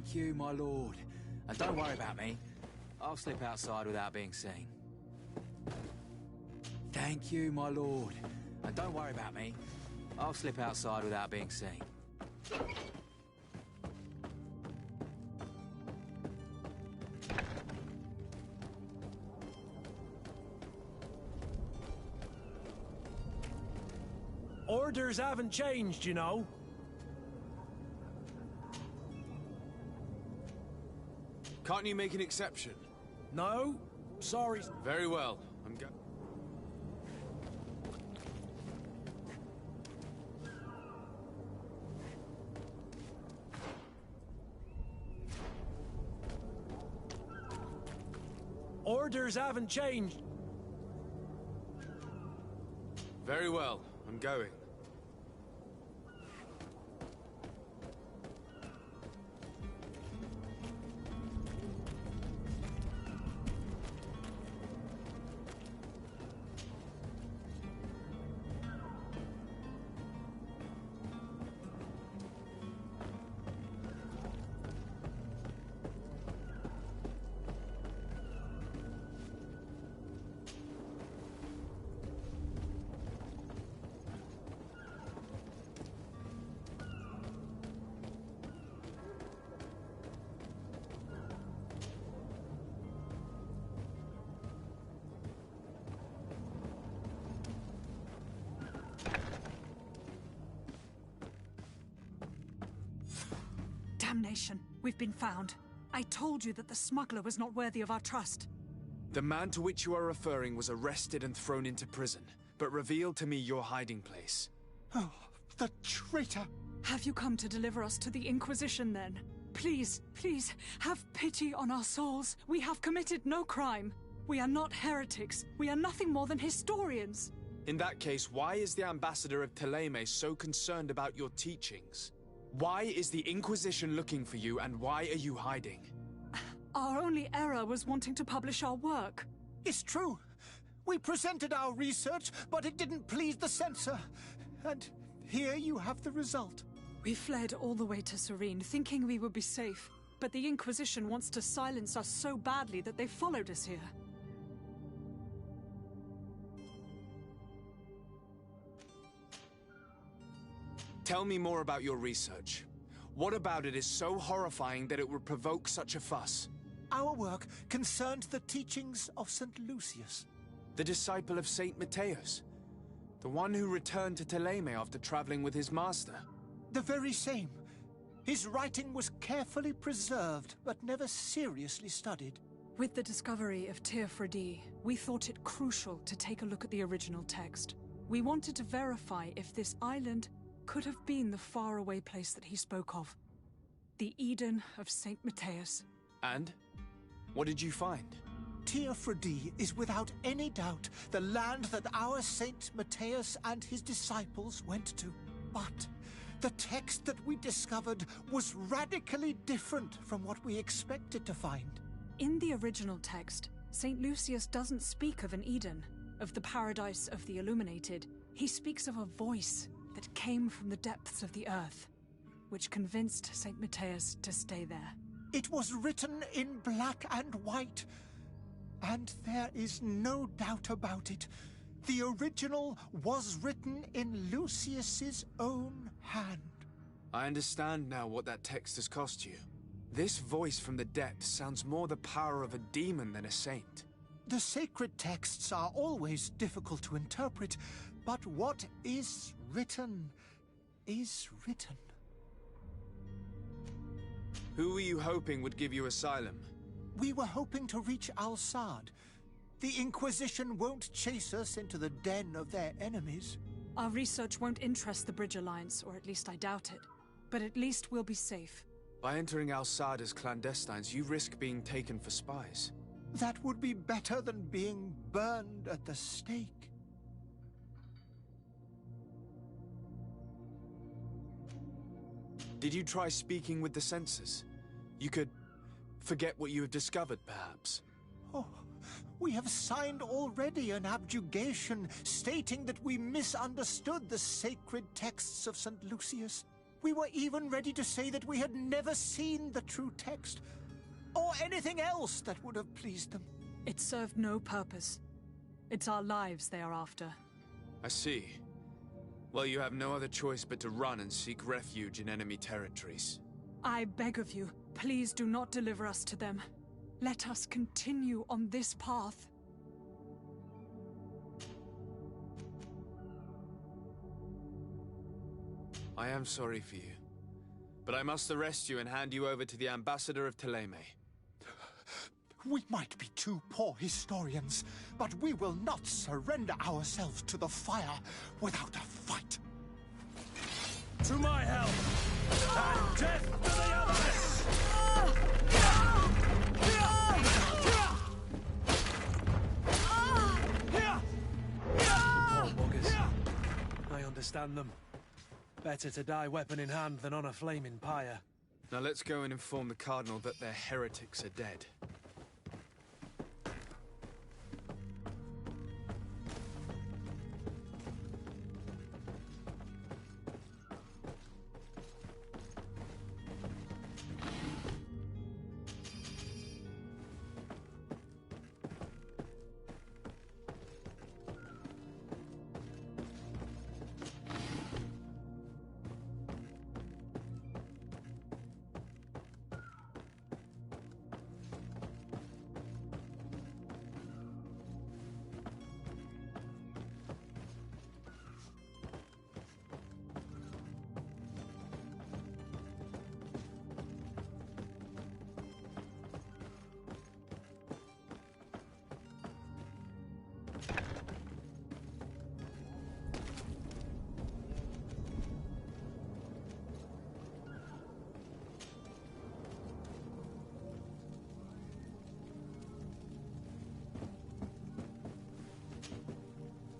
Thank you, my lord. And don't worry about me. I'll slip outside without being seen. Thank you, my lord. And don't worry about me. I'll slip outside without being seen. Orders haven't changed, you know. Can't you make an exception? No, sorry. Very well. I'm go. Orders haven't changed. Very well. I'm going. Damnation. We've been found. I told you that the smuggler was not worthy of our trust. The man to which you are referring was arrested and thrown into prison, but revealed to me your hiding place. Oh, the traitor! Have you come to deliver us to the Inquisition, then? Please, please, have pity on our souls. We have committed no crime. We are not heretics. We are nothing more than historians. In that case, why is the ambassador of Thélème so concerned about your teachings? Why is the Inquisition looking for you, and why are you hiding? Our only error was wanting to publish our work. It's true. We presented our research, but it didn't please the censor. And here you have the result. We fled all the way to Serene, thinking we would be safe. But the Inquisition wants to silence us so badly that they followed us here. Tell me more about your research. What about it is so horrifying that it would provoke such a fuss? Our work concerned the teachings of St. Lucius. The disciple of Saint Matthias? The one who returned to Thélème after traveling with his master? The very same. His writing was carefully preserved, but never seriously studied. With the discovery of Théophrodie, we thought it crucial to take a look at the original text. We wanted to verify if this island could have been the faraway place that he spoke of. The Eden of Saint Matthias. And? What did you find? Théophrodie is without any doubt the land that our Saint Matthias and his disciples went to. But the text that we discovered was radically different from what we expected to find. In the original text, Saint Lucius doesn't speak of an Eden, of the paradise of the illuminated. He speaks of a voice that came from the depths of the earth, which convinced Saint Matthias to stay there. It was written in black and white, and there is no doubt about it. The original was written in Lucius's own hand. I understand now what that text has cost you. This voice from the depths sounds more the power of a demon than a saint. The sacred texts are always difficult to interpret, but what is written is written. Who were you hoping would give you asylum? We were hoping to reach Al-Sad. The Inquisition won't chase us into the den of their enemies. Our research won't interest the Bridge Alliance, or at least I doubt it. But at least we'll be safe. By entering Al-Sad as clandestines, you risk being taken for spies. That would be better than being burned at the stake. Did you try speaking with the censors? You could forget what you have discovered, perhaps. Oh, we have signed already an abjugation stating that we misunderstood the sacred texts of St. Lucius. We were even ready to say that we had never seen the true text, or anything else that would have pleased them. It served no purpose. It's our lives they are after. I see. Well, you have no other choice but to run and seek refuge in enemy territories. I beg of you, please do not deliver us to them. Let us continue on this path. I am sorry for you, but I must arrest you and hand you over to the ambassador of Thélème. We might be two poor historians, but we will not surrender ourselves to the fire without a fight. To my help! And death to the others! Poor buggers. I understand them. Better to die weapon in hand than on a flaming pyre. Now let's go and inform the Cardinal that their heretics are dead.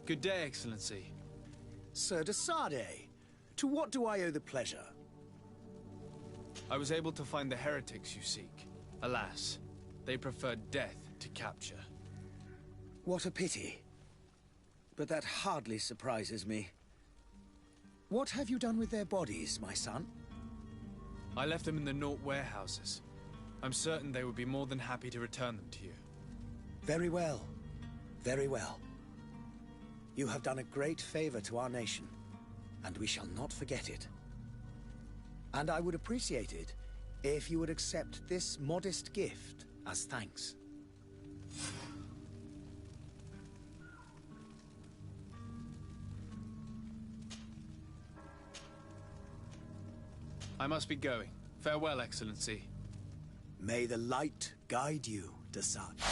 Good day, Excellency. Sir de Sardet, to what do I owe the pleasure? I was able to find the heretics you seek. Alas, they preferred death to capture. What a pity. But that hardly surprises me. What have you done with their bodies, my son? I left them in the Nort warehouses. I'm certain they would be more than happy to return them to you. Very well. Very well. You have done a great favor to our nation, and we shall not forget it. And I would appreciate it if you would accept this modest gift as thanks. I must be going. Farewell, Excellency. May the light guide you, de Sardet.